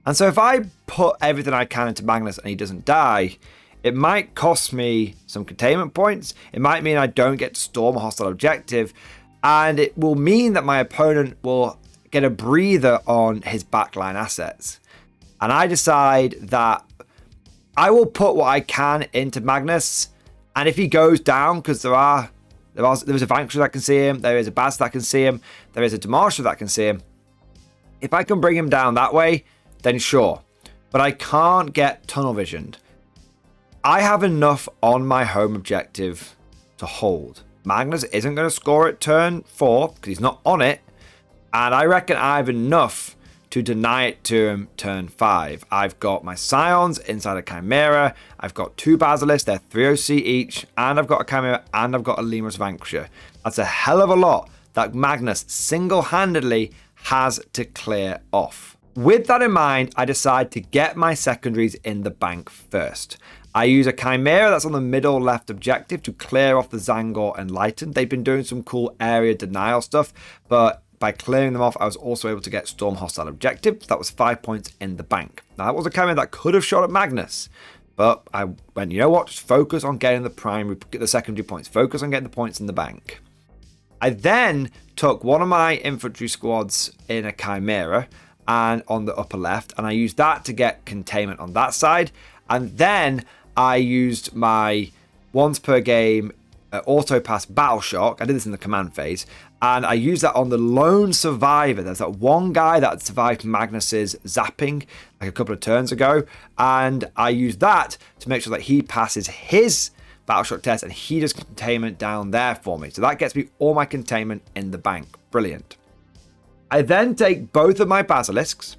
And so if I put everything I can into Magnus and he doesn't die, it might cost me some containment points. It might mean I don't get to storm a hostile objective. And it will mean that my opponent will get a breather on his backline assets. And I decide that I will put what I can into Magnus. And if he goes down, because there is a Vanquisher that can see him, there is a Baz that can see him, there is a Demolisher that can see him. If I can bring him down that way, then sure. But I can't get tunnel visioned. I have enough on my home objective to hold. Magnus isn't going to score at turn 4 because he's not on it. And I reckon I have enough to deny it to him turn 5. I've got my Scions inside a Chimera. I've got 2 Basilisks, they're 3 OC each. And I've got a Chimera and I've got a Leman Russ Vanquisher. That's a hell of a lot that Magnus single-handedly has to clear off. With that in mind, I decide to get my secondaries in the bank first. I use a Chimera that's on the middle left objective to clear off the Zangor Enlightened. They've been doing some cool area denial stuff, but by clearing them off, I was also able to get Storm Hostile Objective. That was 5 points in the bank. Now, that was a Chimera that could have shot at Magnus, but I went, you know what, just focus on getting the secondary points. Focus on getting the points in the bank. I then took one of my infantry squads in a Chimera and on the upper left, and I used that to get containment on that side. And then I used my once per game auto pass battle shock. I did this in the command phase, and I used that on the lone survivor. There's that one guy that survived Magnus's zapping like a couple of turns ago, and I used that to make sure that he passes his battle shock test and he does containment down there for me. So that gets me all my containment in the bank. Brilliant. I then take both of my Basilisks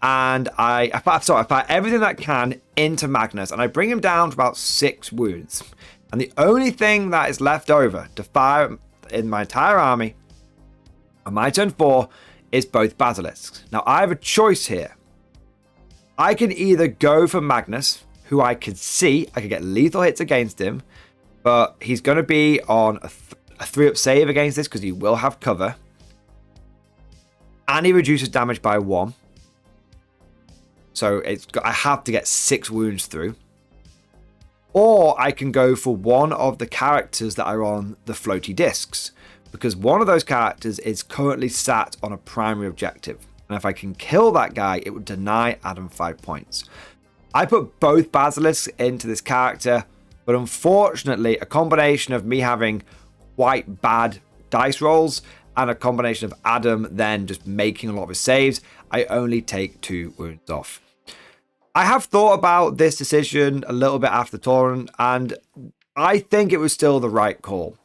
and I fire everything that can into Magnus, and I bring him down to about 6 wounds. And the only thing that is left over to fire in my entire army on my turn 4 is both Basilisks. Now I have a choice here. I can either go for Magnus, who I could see, I could get lethal hits against him, but he's going to be on a 3-up save against this because he will have cover. And he reduces damage by 1. So I have to get 6 wounds through. Or I can go for one of the characters that are on the floaty discs, because one of those characters is currently sat on a primary objective. And if I can kill that guy, it would deny Adam 5 points. I put both Basilisks into this character, but unfortunately, a combination of me having quite bad dice rolls and a combination of Adam then just making a lot of his saves, I only take 2 wounds off. I have thought about this decision a little bit after the tournament, and I think it was still the right call.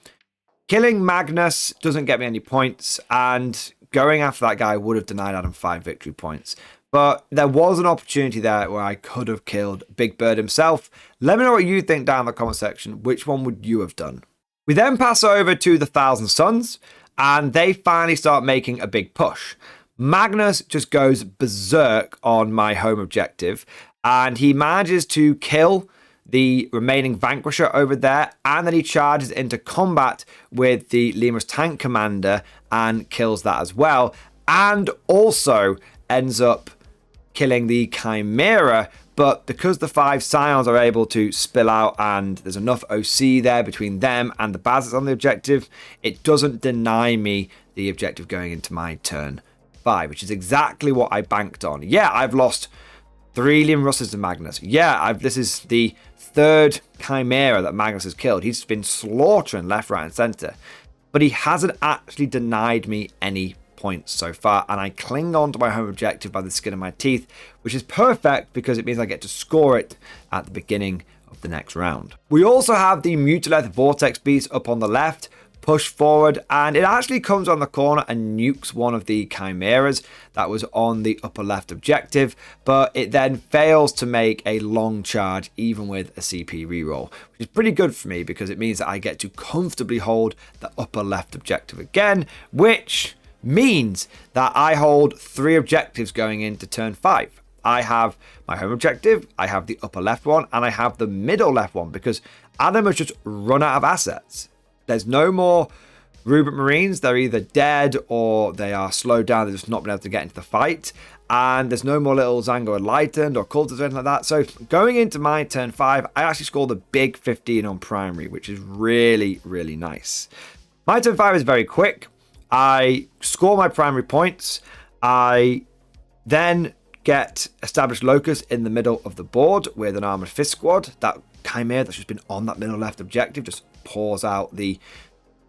Killing Magnus doesn't get me any points, and going after that guy would have denied Adam 5 victory points. But there was an opportunity there where I could have killed Big Bird himself. Let me know what you think down in the comment section. Which one would you have done? We then pass over to the 1,000 Suns, and they finally start making a big push. Magnus just goes berserk on my home objective, and he manages to kill the remaining Vanquisher over there, and then he charges into combat with the Leman Russ tank commander and kills that as well, and also ends up killing the Chimera. But because the 5 Scions are able to spill out and there's enough OC there between them and the Baz on the objective, it doesn't deny me the objective going into my turn 5, which is exactly what I banked on. Yeah, I've lost 3 Leman Russes to Magnus. Yeah, this is the 3rd Chimera that Magnus has killed. He's been slaughtering left, right, and centre. But he hasn't actually denied me any points so far, and I cling on to my home objective by the skin of my teeth, which is perfect because it means I get to score it at the beginning of the next round. We also have the Mutileth Vortex Beast up on the left, push forward, and it actually comes on the corner and nukes one of the chimeras that was on the upper left objective, but it then fails to make a long charge even with a CP reroll, which is pretty good for me because it means that I get to comfortably hold the upper left objective again, which means that I hold 3 objectives going into turn 5. I have my home objective, I have the upper left one, and I have the middle left one because Adam has just run out of assets. There's no more Rubik Marines. They're either dead or they are slowed down. They've just not been able to get into the fight. And there's no more little Zango Enlightened or Cultists or anything like that. So going into my turn 5, I actually scored a big 15 on primary, which is really, really nice. My turn 5 is very quick. I score my primary points. I then get Established Locus in the middle of the board with an Armored Fist Squad. That Chimera that's just been on that middle left objective just pours out the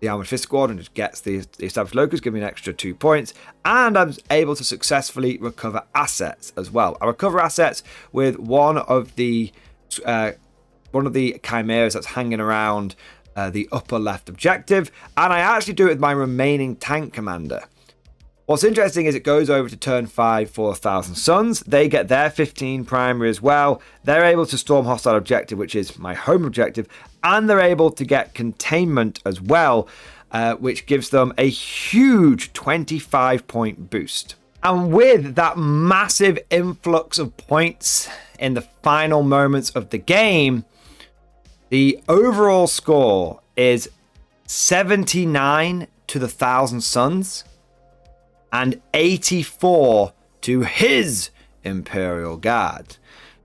Armored Fist Squad and just gets the Established Locus, giving me an extra 2 points. And I'm able to successfully recover assets as well. I recover assets with one of the chimeras that's hanging around the upper left objective, and I actually do it with my remaining tank commander. What's interesting is it goes over to turn 5 for 1,000 Suns. They get their 15 primary as well. They're able to storm hostile objective, which is my home objective, and they're able to get containment as well, which gives them a huge 25-point boost. And with that massive influx of points in the final moments of the game, the overall score is 79 to the 1,000 Suns. And 84 to his Imperial Guard.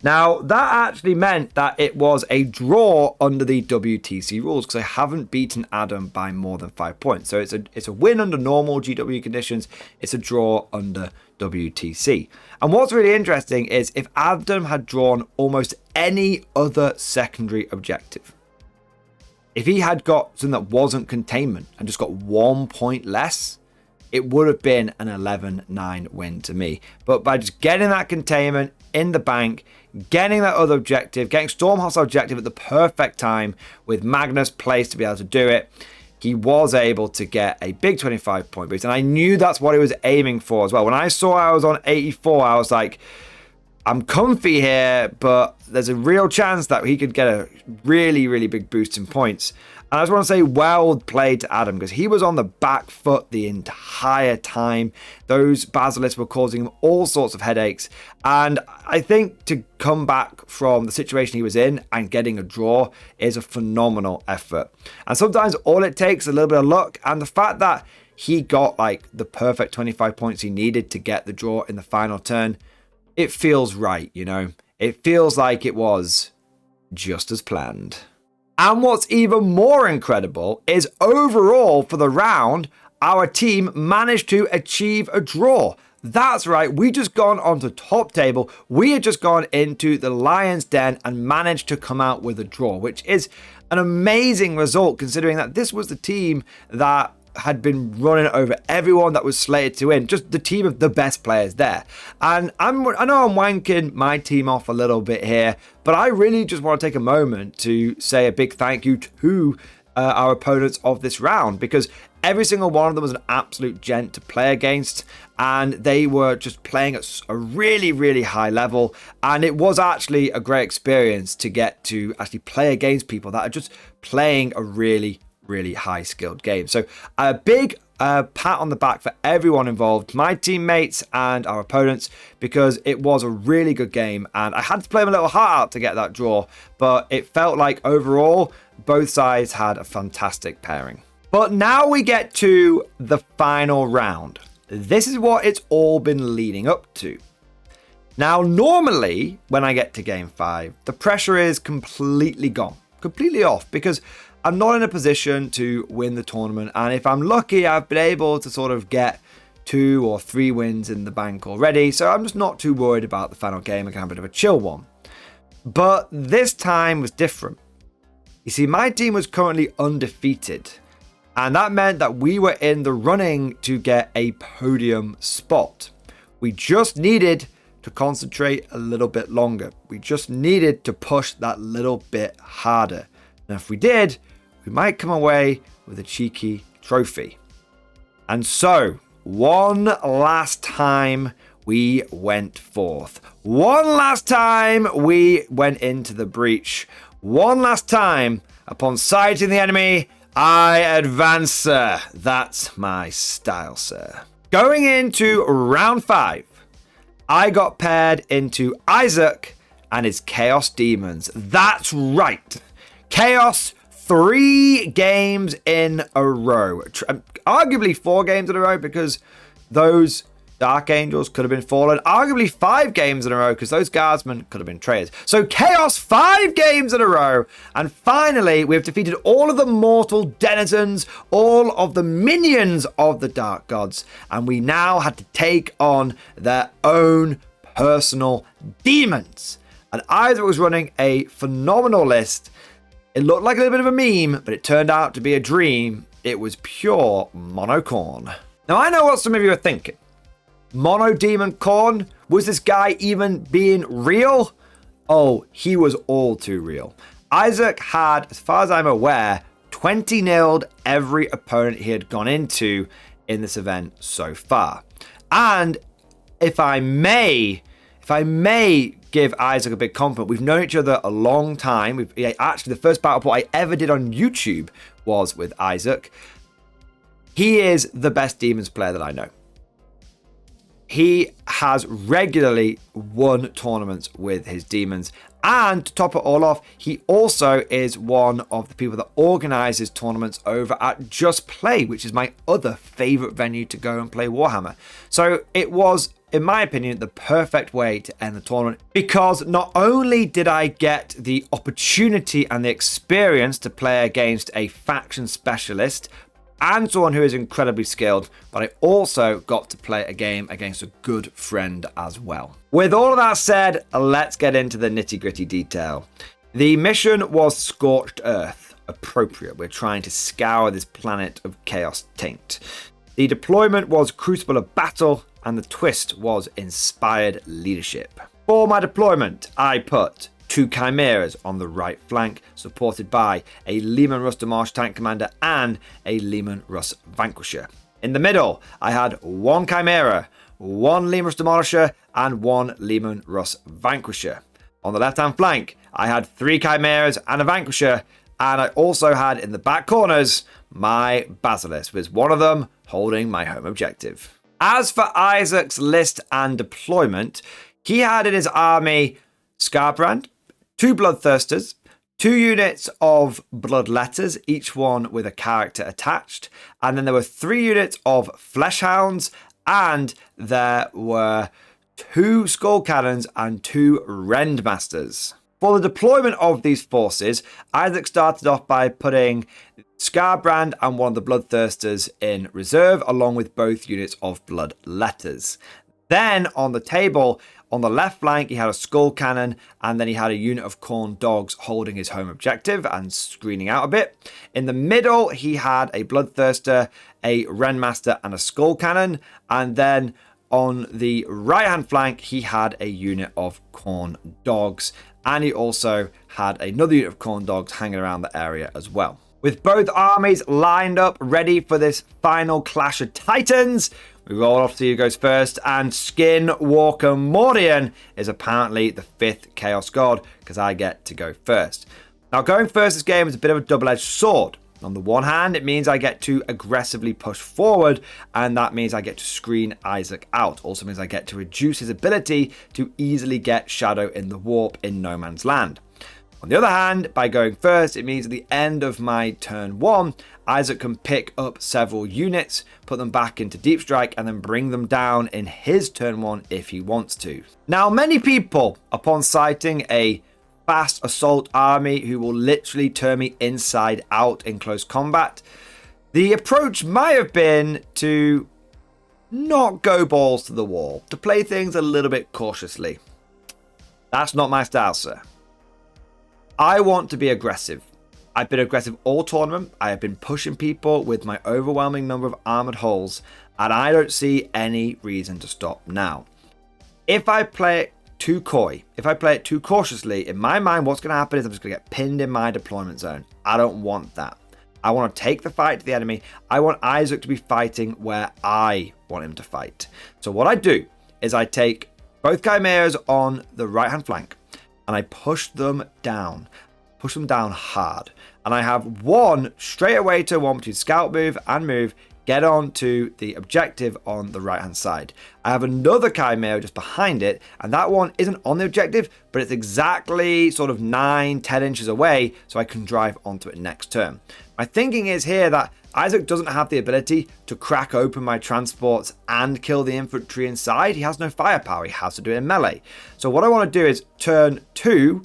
Now, that actually meant that it was a draw under the WTC rules because I haven't beaten Adam by more than 5 points. So it's a win under normal GW conditions. It's a draw under WTC. And what's really interesting is if Adam had drawn almost any other secondary objective, if he had got something that wasn't containment and just got 1 point less, it would have been an 11-9 win to me. But by just getting that containment in the bank, getting that other objective, getting Storm Hostile objective at the perfect time with Magnus placed to be able to do it, he was able to get a big 25-point boost. And I knew that's what he was aiming for as well. When I saw I was on 84, I was like, I'm comfy here, but there's a real chance that he could get a really, really big boost in points. And I just want to say well played to Adam because he was on the back foot the entire time. Those basilisks were causing him all sorts of headaches. And I think to come back from the situation he was in and getting a draw is a phenomenal effort. And sometimes all it takes is a little bit of luck. And the fact that he got like the perfect 25 points he needed to get the draw in the final turn, it feels right, you know. It feels like it was just as planned. And what's even more incredible is overall for the round, our team managed to achieve a draw. That's right, we just gone onto top table. We had just gone into the Lion's Den and managed to come out with a draw, which is an amazing result considering that this was the team that had been running over everyone that was slated to win, just the team of the best players there. And I know I'm wanking my team off a little bit here, but I really just want to take a moment to say a big thank you to our opponents of this round, because every single one of them was an absolute gent to play against, and they were just playing at a really, really high level. And it was actually a great experience to get to actually play against people that are just playing a really high skilled game. So a big pat on the back for everyone involved, my teammates and our opponents, because it was a really good game and I had to play my little heart out to get that draw, but it felt like overall both sides had a fantastic pairing. But now we get to the final round. This is what it's all been leading up to. Now normally when I get to game 5, the pressure is completely gone, completely off, because I'm not in a position to win the tournament, and if I'm lucky, I've been able to sort of get 2 or 3 wins in the bank already, so I'm just not too worried about the final game. I can have a bit of a chill one. But this time was different. You see, my team was currently undefeated, and that meant that we were in the running to get a podium spot. We just needed to concentrate a little bit longer. We just needed to push that little bit harder. And if we did, we might come away with a cheeky trophy. And so, one last time we went forth. One last time we went into the breach. One last time, upon sighting the enemy, I advance, sir. That's my style, sir. Going into round 5, I got paired into Isaac and his Chaos Demons. That's right. Chaos 3 games in a row. Arguably 4 games in a row because those Dark Angels could have been fallen. Arguably 5 games in a row because those guardsmen could have been traitors. So Chaos 5 games in a row. And finally, we've defeated all of the mortal denizens, all of the minions of the Dark Gods. And we now had to take on their own personal demons. And Isaac was running a phenomenal list. It looked like a little bit of a meme, but it turned out to be a dream. It was pure monocorn. Now, I know what some of you are thinking. Mono Demon Corn? Was this guy even being real? Oh, he was all too real. Isaac had, as far as I'm aware, 20-0'd every opponent he had gone into in this event so far. And if I may give Isaac a big compliment, we've known each other a long time. Actually, the first battle port I ever did on YouTube was with Isaac. He is the best Demons player that I know. He has regularly won tournaments with his Demons. And to top it all off, he also is one of the people that organizes tournaments over at Just Play, which is my other favorite venue to go and play Warhammer. So it was, in my opinion, the perfect way to end the tournament, because not only did I get the opportunity and the experience to play against a faction specialist and someone who is incredibly skilled, but I also got to play a game against a good friend as well. With all of that said, let's get into the nitty-gritty detail. The mission was Scorched Earth. Appropriate. We're trying to scour this planet of chaos taint. The deployment was Crucible of Battle, and the twist was Inspired Leadership. For my deployment, I put 2 Chimeras on the right flank, supported by a Leman Russ Demarche tank commander and a Leman Russ Vanquisher. In the middle, I had 1 Chimera, 1 Leman Russ Demolisher, and 1 Leman Russ Vanquisher. On the left-hand flank, I had 3 Chimeras and a Vanquisher, and I also had in the back corners my Basilisk, with one of them holding my home objective. As for Isaac's list and deployment, he had in his army Scarbrand, 2 Bloodthirsters, 2 units of Bloodletters, each one with a character attached, and then there were 3 units of Fleshhounds, and there were 2 Skull Cannons and 2 Rendmasters. For the deployment of these forces, Isaac started off by putting Scarbrand and one of the Bloodthirsters in reserve, along with both units of Bloodletters. Then on the table, on the left flank, he had a Skull Cannon, and then he had a unit of Corn Dogs holding his home objective and screening out a bit. In the middle, he had a Bloodthirster, a Rendmaster, and a Skull Cannon. And then on the right-hand flank, he had a unit of Corn Dogs, and he also had another unit of Corn Dogs hanging around the area as well. With both armies lined up, ready for this final clash of titans, we roll off to who goes first, and Skinwalker Mordian is apparently the 5th Chaos God, because I get to go first. Now, going first this game is a bit of a double-edged sword. On the one hand, it means I get to aggressively push forward, and that means I get to screen Isaac out. Also means I get to reduce his ability to easily get Shadow in the Warp in No Man's Land. On the other hand, by going first, it means at the end of my turn 1, Isaac can pick up several units, put them back into Deep Strike, and then bring them down in his turn 1 if he wants to. Now, many people, upon sighting a fast assault army who will literally turn me inside out in close combat, the approach might have been to not go balls to the wall, to play things a little bit cautiously. That's not my style, sir. I want to be aggressive. I've been aggressive all tournament. I have been pushing people with my overwhelming number of armored hulls, and I don't see any reason to stop now. If I play it too coy, if I play it too cautiously, in my mind, what's going to happen is I'm just going to get pinned in my deployment zone. I don't want that. I want to take the fight to the enemy. I want Isaac to be fighting where I want him to fight. So what I do is I take both Chimeras on the right-hand flank, and I push them down hard. And I have one straight away to one between scout move and move, get on to the objective on the right hand side. I have another Chimera just behind it, and that one isn't on the objective, but it's exactly sort of 9-10 inches away, so I can drive onto it next turn. My thinking is here that Isaac doesn't have the ability to crack open my transports and kill the infantry inside. He has no firepower. He has to do it in melee. So what I want to do is turn 2,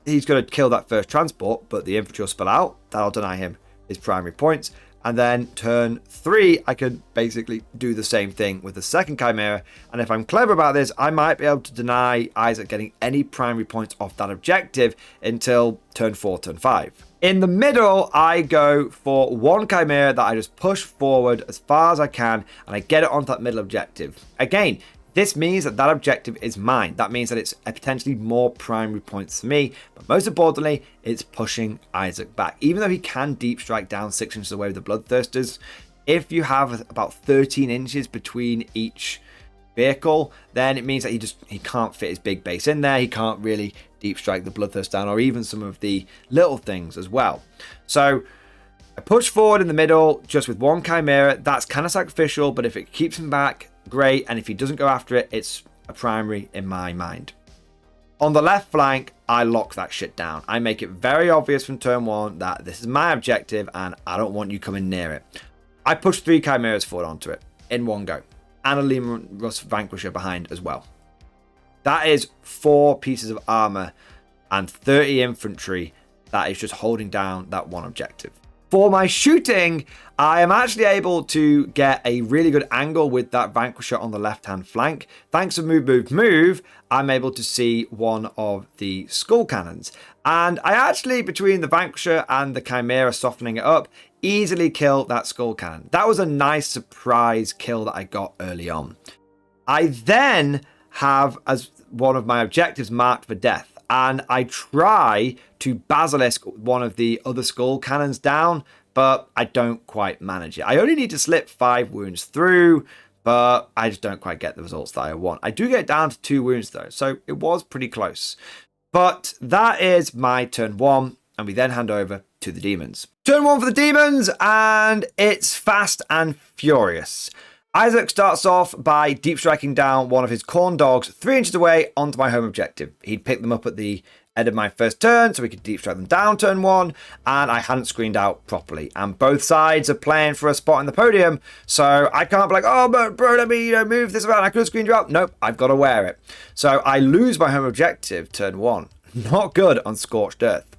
he's going to kill that first transport, but the infantry will spill out. That'll deny him his primary points. And then turn 3, I could basically do the same thing with the second Chimera. And if I'm clever about this, I might be able to deny Isaac getting any primary points off that objective until turn 4, turn 5. In the middle, I go for one Chimera that I just push forward as far as I can, and I get it onto that middle objective. Again, this means that that objective is mine. That means that it's potentially more primary points for me. But most importantly, it's pushing Isaac back. Even though he can deep strike down 6 inches away with the Bloodthirsters, if you have about 13 inches between each vehicle, then it means that he can't fit his big base in there. He can't really deep strike the Bloodthirst down, or even some of the little things as well. So I push forward in the middle just with one Chimera. That's kind of sacrificial, but if it keeps him back, great. And if he doesn't go after it, it's a primary in my mind. On the left flank, I lock that shit down. I make it very obvious from turn 1 that this is my objective and I don't want you coming near it. I push 3 Chimeras forward onto it in one go, and a Leman Russ Vanquisher behind as well. That is 4 pieces of armor and 30 infantry that is just holding down that one objective. For my shooting, I am actually able to get a really good angle with that Vanquisher on the left-hand flank. Thanks to move, I'm able to see one of the skull cannons. And I actually, between the Vanquisher and the Chimera softening it up, easily kill that skull cannon. That was a nice surprise kill that I got early on. I then have as one of my objectives marked for death, and I try to basilisk one of the other skull cannons down, but I don't quite manage it. I only need to slip 5 wounds through, but I just don't quite get the results that I want. I do get down to 2 wounds though, so it was pretty close. But that is my turn 1, and we then hand over to the demons. Turn 1 for the demons, and it's fast and furious. Isaac starts off by deep striking down one of his corn dogs 3 inches away onto my home objective. He'd picked them up at the end of my first turn, so we could deep strike them down turn 1, and I hadn't screened out properly. And both sides are playing for a spot in the podium, so I can't be like, oh, but bro, let me move this around. I could have screened you out. Nope, I've got to wear it. So I lose my home objective turn 1. Not good on Scorched Earth.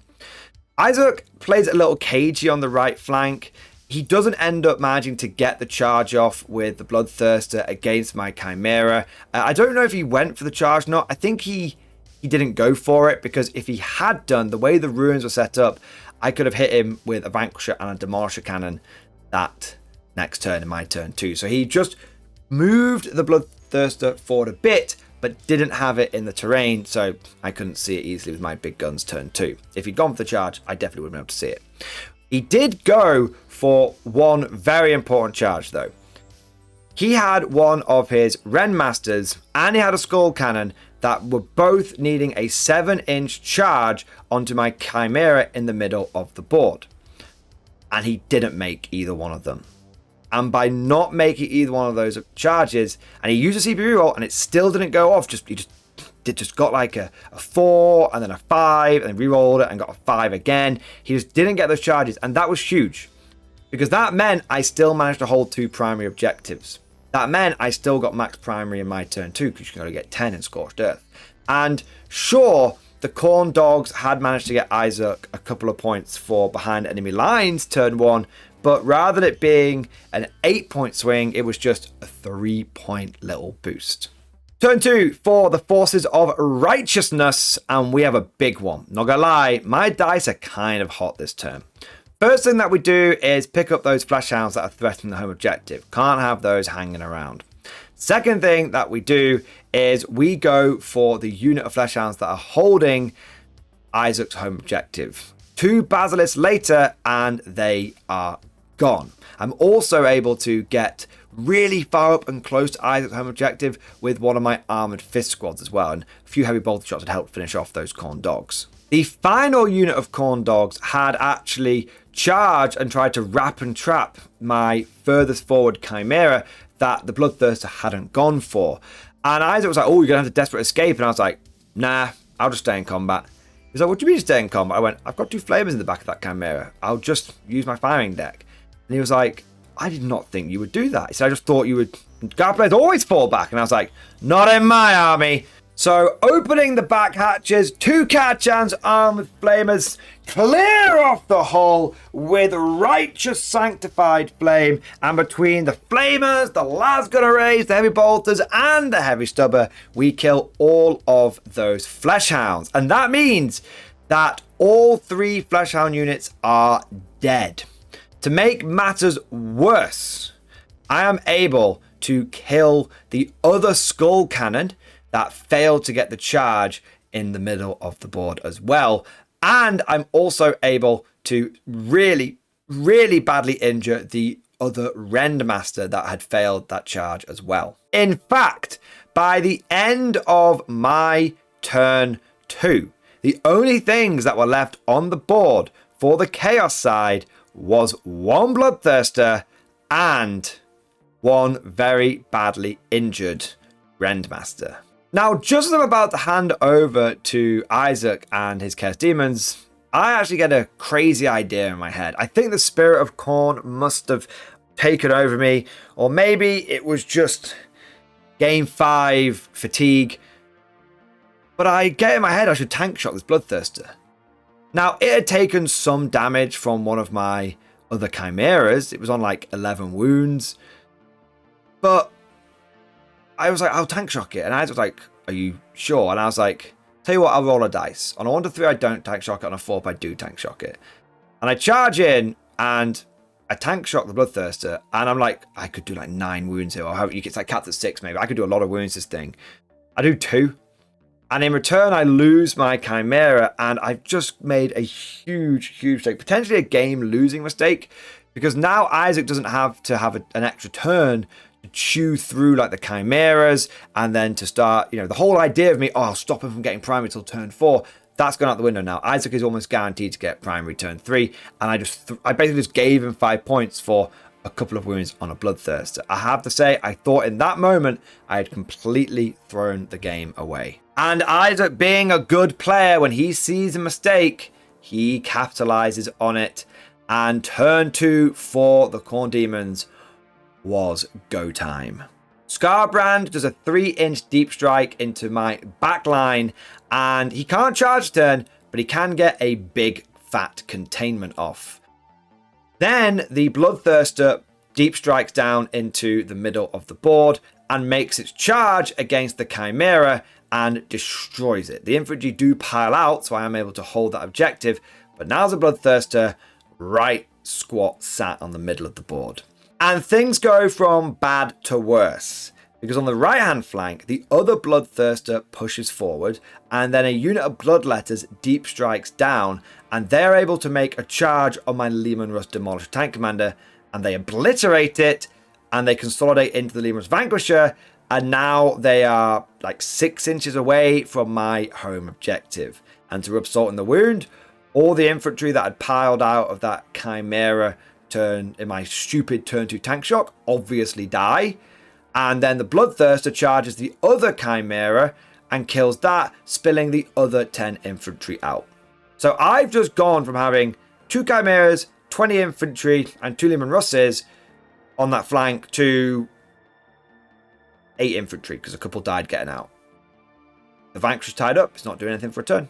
Isaac plays a little cagey on the right flank. He doesn't end up managing to get the charge off with the Bloodthirster against my Chimera. I don't know if he went for the charge or not. I think he didn't go for it, because if he had done, the way the ruins were set up, I could have hit him with a Vanquisher and a Demolisher Cannon that next turn in my turn 2. So he just moved the Bloodthirster forward a bit, but didn't have it in the terrain, so I couldn't see it easily with my big guns turn 2. If he'd gone for the charge, I definitely would have been able to see it. He did go for one very important charge though. He had one of his Ren Masters and he had a Skull Cannon that were both needing a 7-inch charge onto my Chimera in the middle of the board. And he didn't make either one of them. And by not making either one of those charges, and he used a CPU roll and it still didn't go off, he just got like a 4 and then a 5 and then re-rolled it and got a 5 again. He just didn't get those charges, and that was huge, because that meant I still managed to hold 2 primary objectives. That meant I still got max primary in my turn 2, because you can only get 10 in Scorched Earth. And sure, the Corn Dogs had managed to get Isaac a couple of points for behind enemy lines turn 1, but rather than it being an 8-point swing, it was just a 3-point little boost. Turn 2 for the Forces of Righteousness, and we have a big one. Not gonna lie, my dice are kind of hot this turn. First thing that we do is pick up those flesh hounds that are threatening the home objective. Can't have those hanging around. Second thing that we do is we go for the unit of flesh hounds that are holding Isaac's home objective. 2 basilisks later, and they are gone. I'm also able to get really far up and close to Isaac's home objective with one of my armored fist squads as well, and a few heavy bolter shots had helped finish off those corn dogs. The final unit of corn dogs had actually charged and tried to wrap and trap my furthest forward chimera that the Bloodthirster hadn't gone for. And Isaac was like, oh, you're gonna have to desperate escape. And I was like, nah, I'll just stay in combat. He's like, what do you mean stay in combat? I went, I've got 2 flamers in the back of that chimera. I'll just use my firing deck. And he was like, I did not think you would do that. He said, I just thought you would. Guard players always fall back. And I was like, not in my army. So opening the back hatches, 2 Catchans armed with flamers clear off the hull with righteous sanctified flame. And between the flamers, the lasgunner rays, the heavy bolters, and the heavy stubber, we kill all of those fleshhounds. And that means that all 3 fleshhound units are dead. To make matters worse, I am able to kill the other skull cannon that failed to get the charge in the middle of the board as well. And I'm also able to really, really badly injure the other Rendmaster that had failed that charge as well. In fact, by the end of my turn 2, the only things that were left on the board for the Chaos side was 1 Bloodthirster and 1 very badly injured Rendmaster. Now, just as I'm about to hand over to Isaac and his Chaos Demons, I actually get a crazy idea in my head. I think the Spirit of Khorne must have taken over me, or maybe it was just Game 5 fatigue. But I get in my head I should tank shot this Bloodthirster. Now, it had taken some damage from one of my other chimeras. It was on like 11 wounds. But I was like, I'll tank shock it. And I was like, are you sure? And I was like, tell you what, I'll roll a dice. On a 1 to 3, I don't tank shock it. On a 4, I do tank shock it. And I charge in and I tank shock the Bloodthirster. And I'm like, I could do like 9 wounds here. Or how you get like capped at 6 maybe. I could do a lot of wounds this thing. I do 2. And in return, I lose my Chimera, and I've just made a huge mistake, potentially a game-losing mistake, because now Isaac doesn't have to have an extra turn to chew through like the Chimeras, and then to start, the whole idea of me, I'll stop him from getting primary till turn 4, that's gone out the window now. Isaac is almost guaranteed to get primary turn 3, and I basically just gave him 5 points for a couple of wounds on a Bloodthirster. I have to say, I thought in that moment, I had completely thrown the game away. And Isaac, being a good player, when he sees a mistake, he capitalizes on it. And turn 2 for the Khorne Demons was go time. Scarbrand does a 3-inch deep strike into my back line, and he can't charge turn, but he can get a big fat containment off. Then the Bloodthirster deep strikes down into the middle of the board and makes its charge against the Chimera and destroys it. The infantry do pile out, so I am able to hold that objective, but now's the Bloodthirster right squat sat on the middle of the board. And things go from bad to worse, because on the right hand flank, the other Bloodthirster pushes forward, and then a unit of Bloodletters deep strikes down, and they're able to make a charge on my Leman Russ Demolisher Tank Commander, and they obliterate it, and they consolidate into the Leman Russ Vanquisher, and now they are like 6 inches away from my home objective. And to rub salt in the wound, all the infantry that had piled out of that Chimera turn in my stupid turn 2 tank shock obviously die. And then the Bloodthirster charges the other Chimera and kills that, spilling the other 10 infantry out. So I've just gone from having 2 Chimeras, 20 infantry, and 2 Leman Russes on that flank to 8 infantry, because a couple died getting out. The Vanquisher's tied up. It's not doing anything for a turn.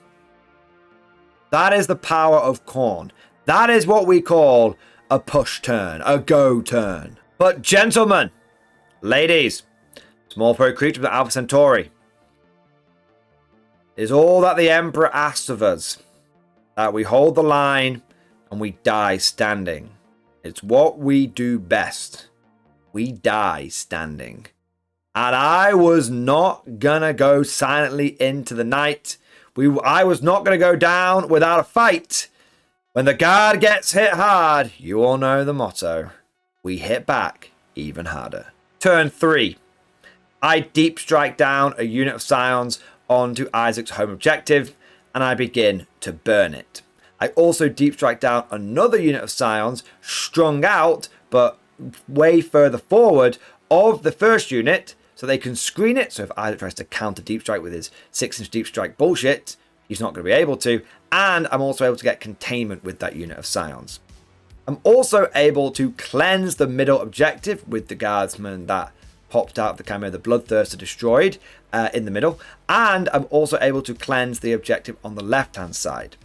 That is the power of Khorne. That is what we call a push turn, a go turn. But gentlemen, ladies, Small pro creature with the Alpha Centauri. It is all that the Emperor asks of us. That we hold the line and we die standing. It's what we do best. We die standing. And I was not gonna go silently into the night. I was not gonna go down without a fight. When the guard gets hit hard, you all know the motto. We hit back even harder. Turn 3. I deep strike down a unit of Scions onto Isaac's home objective, and I begin to burn it. I also deep strike down another unit of Scions strung out, but way further forward of the first unit, so they can screen it. So if Isaac tries to counter deep strike with his 6-inch deep strike bullshit, he's not going to be able to. And I'm also able to get containment with that unit of Scions. I'm also able to cleanse the middle objective with the guardsman that popped out of the camera, the Bloodthirster destroyed in the middle. And I'm also able to cleanse the objective on the left-hand side.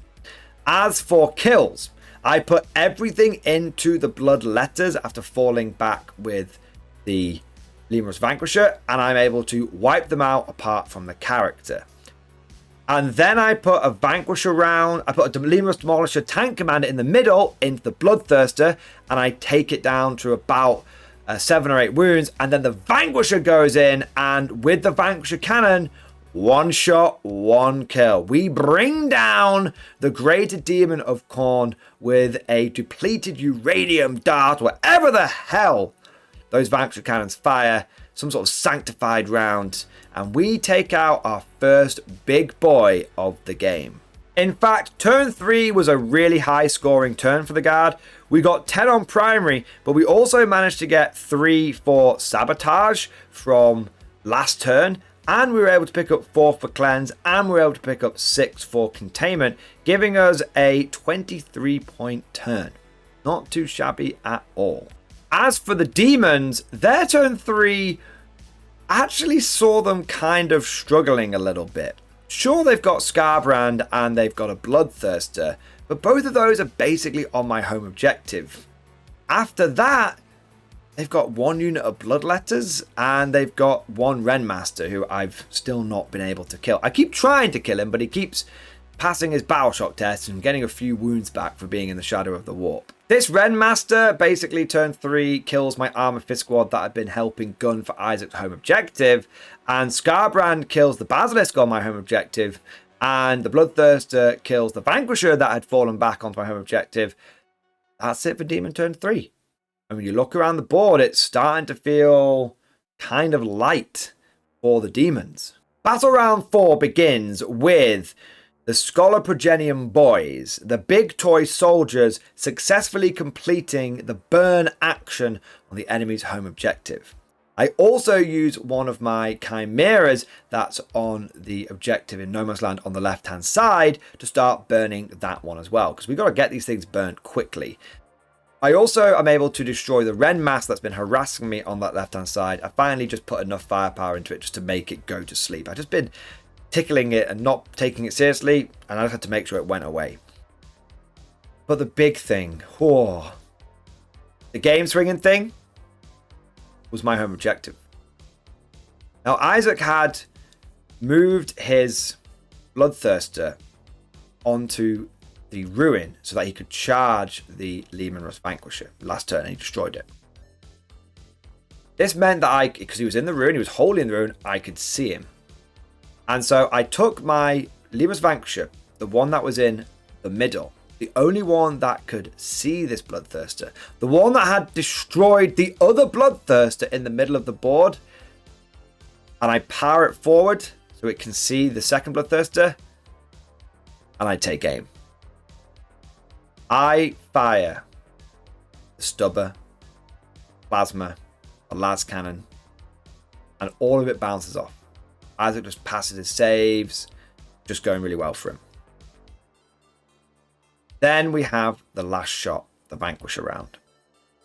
As for kills, I put everything into the blood letters after falling back with the Lemurus Vanquisher, and I'm able to wipe them out apart from the character. And then I put a Vanquisher round, I put a Lemurus Demolisher Tank Commander in the middle into the Bloodthirster, and I take it down to about 7 or 8 wounds, and then the Vanquisher goes in, and with the Vanquisher cannon, 1 shot, 1 kill. We bring down the Greater Demon of Khorne with a depleted uranium dart, whatever the hell those Vanquisher cannons fire, some sort of sanctified round, and we take out our first big boy of the game. In fact, turn 3 was a really high scoring turn for the guard. We got 10 on primary, but we also managed to get 3 for sabotage from last turn, and we were able to pick up 4 for cleanse, and we were able to pick up 6 for containment, giving us a 23-point turn. Not too shabby at all. As for the demons, their turn 3 actually saw them kind of struggling a little bit. Sure, they've got Scarbrand and they've got a Bloodthirster, but both of those are basically on my home objective. After that, they've got 1 unit of Bloodletters and they've got 1 Renmaster who I've still not been able to kill. I keep trying to kill him, but he keeps passing his battle shock test and getting a few wounds back for being in the shadow of the warp. This Renmaster basically turn 3 kills my Armored Fist squad that had been helping gun for Isaac's home objective, and Scarbrand kills the Basilisk on my home objective, and the Bloodthirster kills the Vanquisher that had fallen back onto my home objective. That's it for Demon turn 3. And when you look around the board, it's starting to feel kind of light for the demons. Battle round 4 begins with the Scholar Progenium boys, the big toy soldiers, successfully completing the burn action on the enemy's home objective. I also use one of my Chimeras that's on the objective in No Man's Land on the left-hand side to start burning that one as well, because we've got to get these things burnt quickly. I also am able to destroy the Ren Mass that's been harassing me on that left-hand side. I finally just put enough firepower into it just to make it go to sleep. I've just been tickling it and not taking it seriously, and I just had to make sure it went away. But the big thing, the game swinging thing, was my home objective. Now, Isaac had moved his Bloodthirster onto the ruin so that he could charge the Lemurus Vanquisher last turn, and he destroyed it. This meant that because he was in the ruin, he was wholly in the ruin, I could see him. And so I took my Lemurus Vanquisher, the one that was in the middle, the only one that could see this Bloodthirster, the one that had destroyed the other Bloodthirster in the middle of the board, and I power it forward so it can see the second Bloodthirster, and I take aim. I fire the Stubber, Plasma, a las cannon, and all of it bounces off. Isaac just passes his saves, just going really well for him. Then we have the last shot, the Vanquisher round.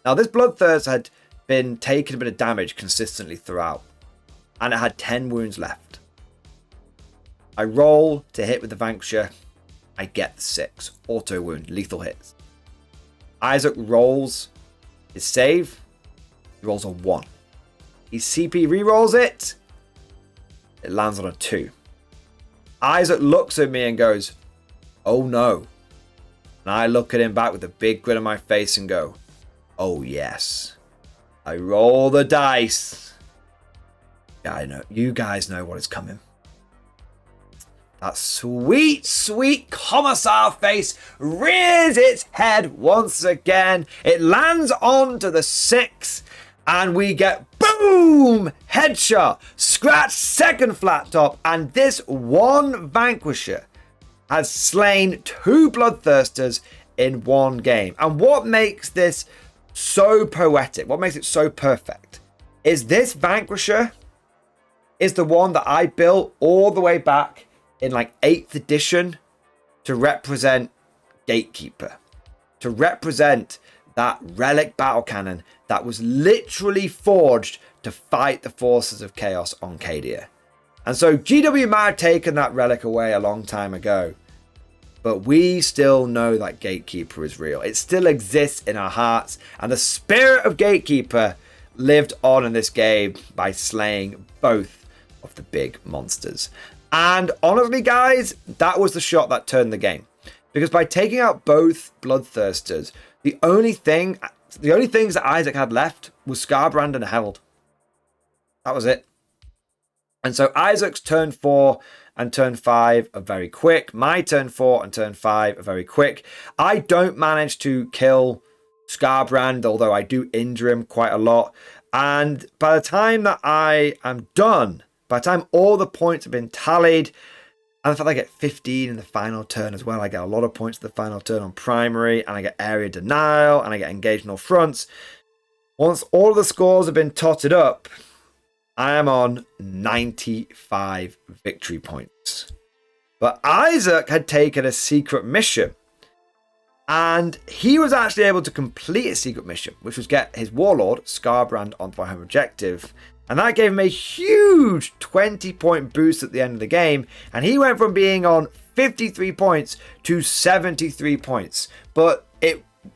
Now, this Bloodthirst had been taking a bit of damage consistently throughout, and it had 10 wounds left. I roll to hit with the Vanquisher. I get the 6. Auto wound, lethal hits. Isaac rolls his save. He rolls a 1. He CP rerolls it. It lands on a 2. Isaac looks at me and goes, "Oh no." And I look at him back with a big grin on my face and go, "Oh yes." I roll the dice. Yeah, I know. You guys know what is coming. That sweet, sweet commissar face rears its head once again. It lands onto the 6, and we get boom! Headshot, scratch, second flat top, and this one vanquisher has slain 2 bloodthirsters in one game. And what makes this so poetic, what makes it so perfect, is this vanquisher is the one that I built all the way back in like 8th edition to represent Gatekeeper, to represent that relic battle cannon that was literally forged to fight the forces of chaos on Cadia. And so GW might have taken that relic away a long time ago, but we still know that Gatekeeper is real. It still exists in our hearts, and the spirit of Gatekeeper lived on in this game by slaying both of the big monsters. And honestly, guys, that was the shot that turned the game. Because by taking out both bloodthirsters, the only things that Isaac had left was Scarbrand and Held. That was it. And so Isaac's turn 4 and turn 5 are very quick. My turn 4 and turn 5 are very quick. I don't manage to kill Scarbrand, although I do injure him quite a lot. And by the time that I am done, by the time all the points have been tallied, and in fact I get 15 in the final turn as well. I get a lot of points in the final turn on primary, and I get area denial, and I get engaged in all fronts. Once all of the scores have been totted up, I am on 95 victory points. But Isaac had taken a secret mission, and he was actually able to complete a secret mission, which was get his warlord, Scarbrand, onto my home objective. And that gave him a huge 20-point boost at the end of the game. And he went from being on 53 points to 73 points. But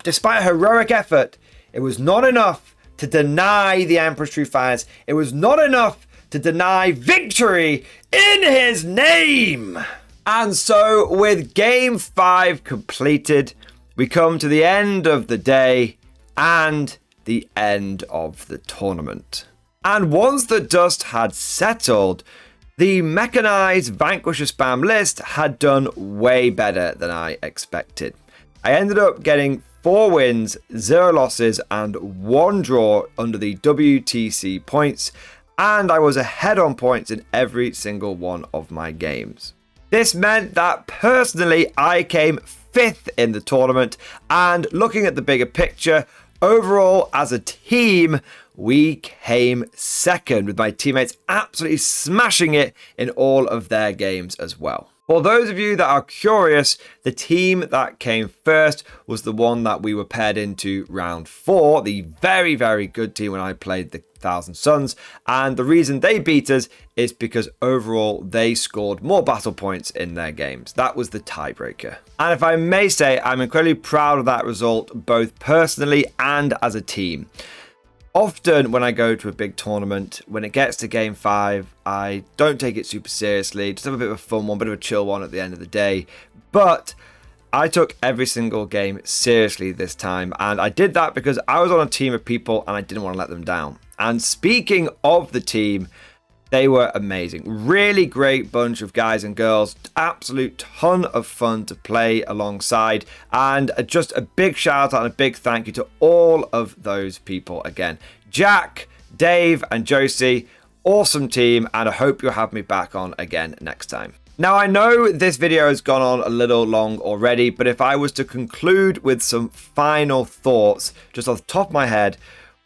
despite heroic effort, it was not enough to deny the Emperor's True Fires. It was not enough to deny victory in his name. And so with Game 5 completed, we come to the end of the day and the end of the tournament. And once the dust had settled, the mechanized Vanquisher spam list had done way better than I expected. I ended up getting 4 wins, 0 losses, and 1 draw under the WTC points, and I was ahead on points in every single one of my games. This meant that personally I came 5th in the tournament, and looking at the bigger picture, overall as a team, we came 2nd, with my teammates absolutely smashing it in all of their games as well. For those of you that are curious, the team that came first was the one that we were paired into round 4, the very, very good team when I played the Thousand Suns, and the reason they beat us is because overall they scored more battle points in their games. That was the tiebreaker. And if I may say, I'm incredibly proud of that result, both personally and as a team. Often when I go to a big tournament, when it gets to Game 5, I don't take it super seriously, just have a bit of a fun one, bit of a chill one at the end of the day. But I took every single game seriously this time, and I did that because I was on a team of people and I didn't want to let them down. And speaking of the team, they were amazing. Really great bunch of guys and girls. Absolute ton of fun to play alongside. And just a big shout out and a big thank you to all of those people again. Jack, Dave, and Josie. Awesome team. And I hope you'll have me back on again next time. Now, I know this video has gone on a little long already, but if I was to conclude with some final thoughts, just off the top of my head,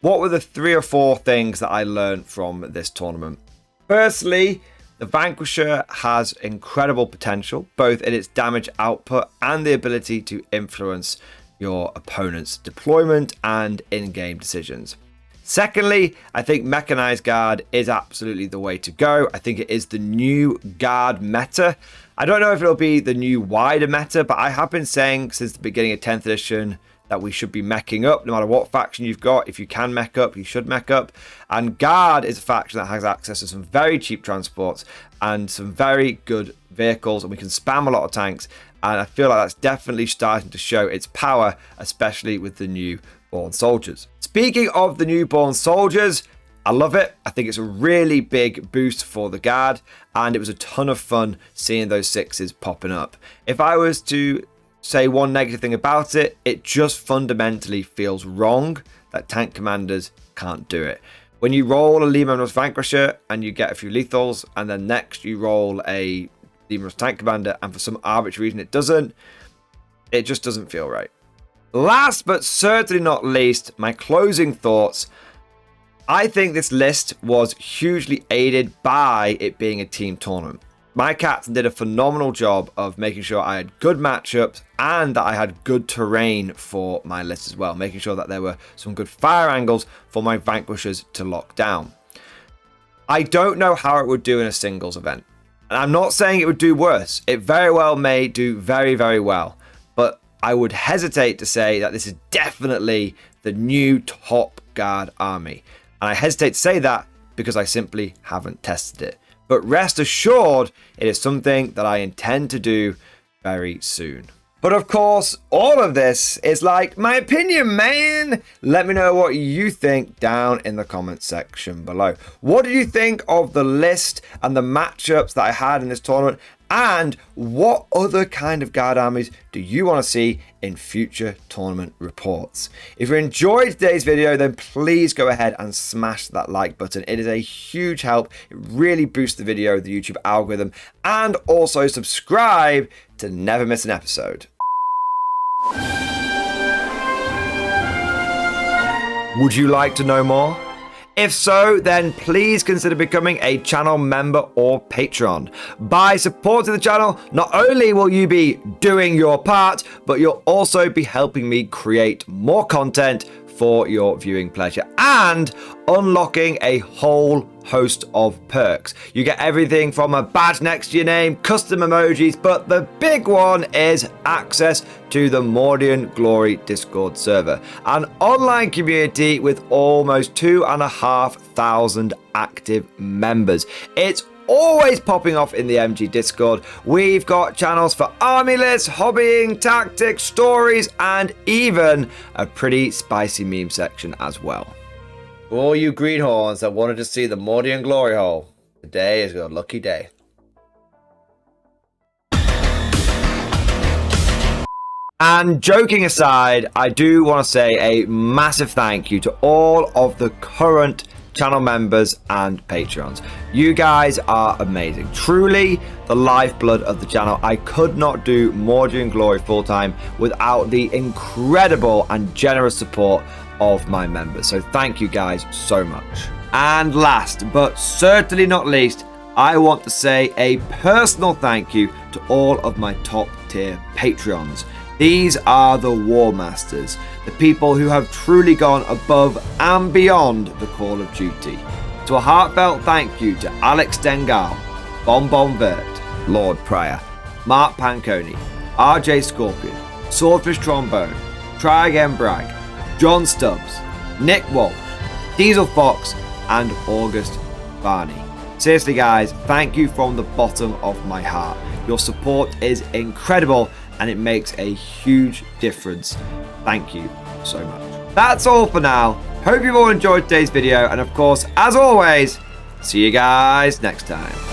what were the 3 or 4 things that I learned from this tournament? Firstly, the Vanquisher has incredible potential, both in its damage output and the ability to influence your opponent's deployment and in-game decisions. Secondly, I think Mechanized Guard is absolutely the way to go. I think it is the new Guard meta. I don't know if it'll be the new wider meta, but I have been saying since the beginning of 10th edition that we should be meching up no matter what faction you've got. If you can mech up, you should mech up. And Guard is a faction that has access to some very cheap transports and some very good vehicles, and we can spam a lot of tanks, and I feel like that's definitely starting to show its power, especially with the newborn soldiers. Speaking of the newborn soldiers, I love it. I think it's a really big boost for the Guard, and it was a ton of fun seeing those 6s popping up. If I was to say one negative thing about it, it just fundamentally feels wrong that tank commanders can't do it. When you roll a Leman Vanquisher and you get a few lethals, and then next you roll a Leman tank commander and for some arbitrary reason it doesn't, it just doesn't feel right. Last but certainly not least, my closing thoughts. I think this list was hugely aided by it being a team tournament. My captain did a phenomenal job of making sure I had good matchups and that I had good terrain for my list as well, making sure that there were some good fire angles for my vanquishers to lock down. I don't know how it would do in a singles event, and I'm not saying it would do worse. It very well may do very, very well, but I would hesitate to say that this is definitely the new top Guard army, and I hesitate to say that because I simply haven't tested it. But rest assured, it is something that I intend to do very soon. But of course, all of this is like my opinion, man. Let me know what you think down in the comment section below. What did you think of the list and the matchups that I had in this tournament? And what other kind of Guard armies do you want to see in future tournament reports? If you enjoyed today's video, then please go ahead and smash that like button. It is a huge help. It really boosts the video, the YouTube algorithm, and also subscribe to never miss an episode. Would you like to know more? If so, then please consider becoming a channel member or patron. By supporting the channel, not only will you be doing your part, but you'll also be helping me create more content for your viewing pleasure and unlocking a whole host of perks. You get everything from a badge next to your name, custom emojis, but the big one is access to the Mordian Glory Discord server, an online community with almost 2,500 active members. It's always popping off in the MG Discord. We've got channels for army lists, hobbying, tactics, stories, and even a pretty spicy meme section as well. For all you greenhorns that wanted to see the Mordian Glory Hole, today is your lucky day. And joking aside, I do want to say a massive thank you to all of the current channel members and patrons. You guys are amazing, truly the lifeblood of the channel. I could not do Mordian Glory full time without the incredible and generous support of my members, so thank you guys so much. And last but certainly not least, I want to say a personal thank you to all of my top tier Patreons. These are the War Masters, the people who have truly gone above and beyond the call of duty. So a heartfelt thank you to Alex Dengal, Bon Vert, Lord Pryor, Mark Panconi, RJ Scorpion, Swordfish Trombone, Try Again Bragg, John Stubbs, Nick Walsh, Diesel Fox, and August Barney. Seriously guys, thank you from the bottom of my heart. Your support is incredible and it makes a huge difference. Thank you so much. That's all for now. Hope you've all enjoyed today's video, and of course, as always, see you guys next time.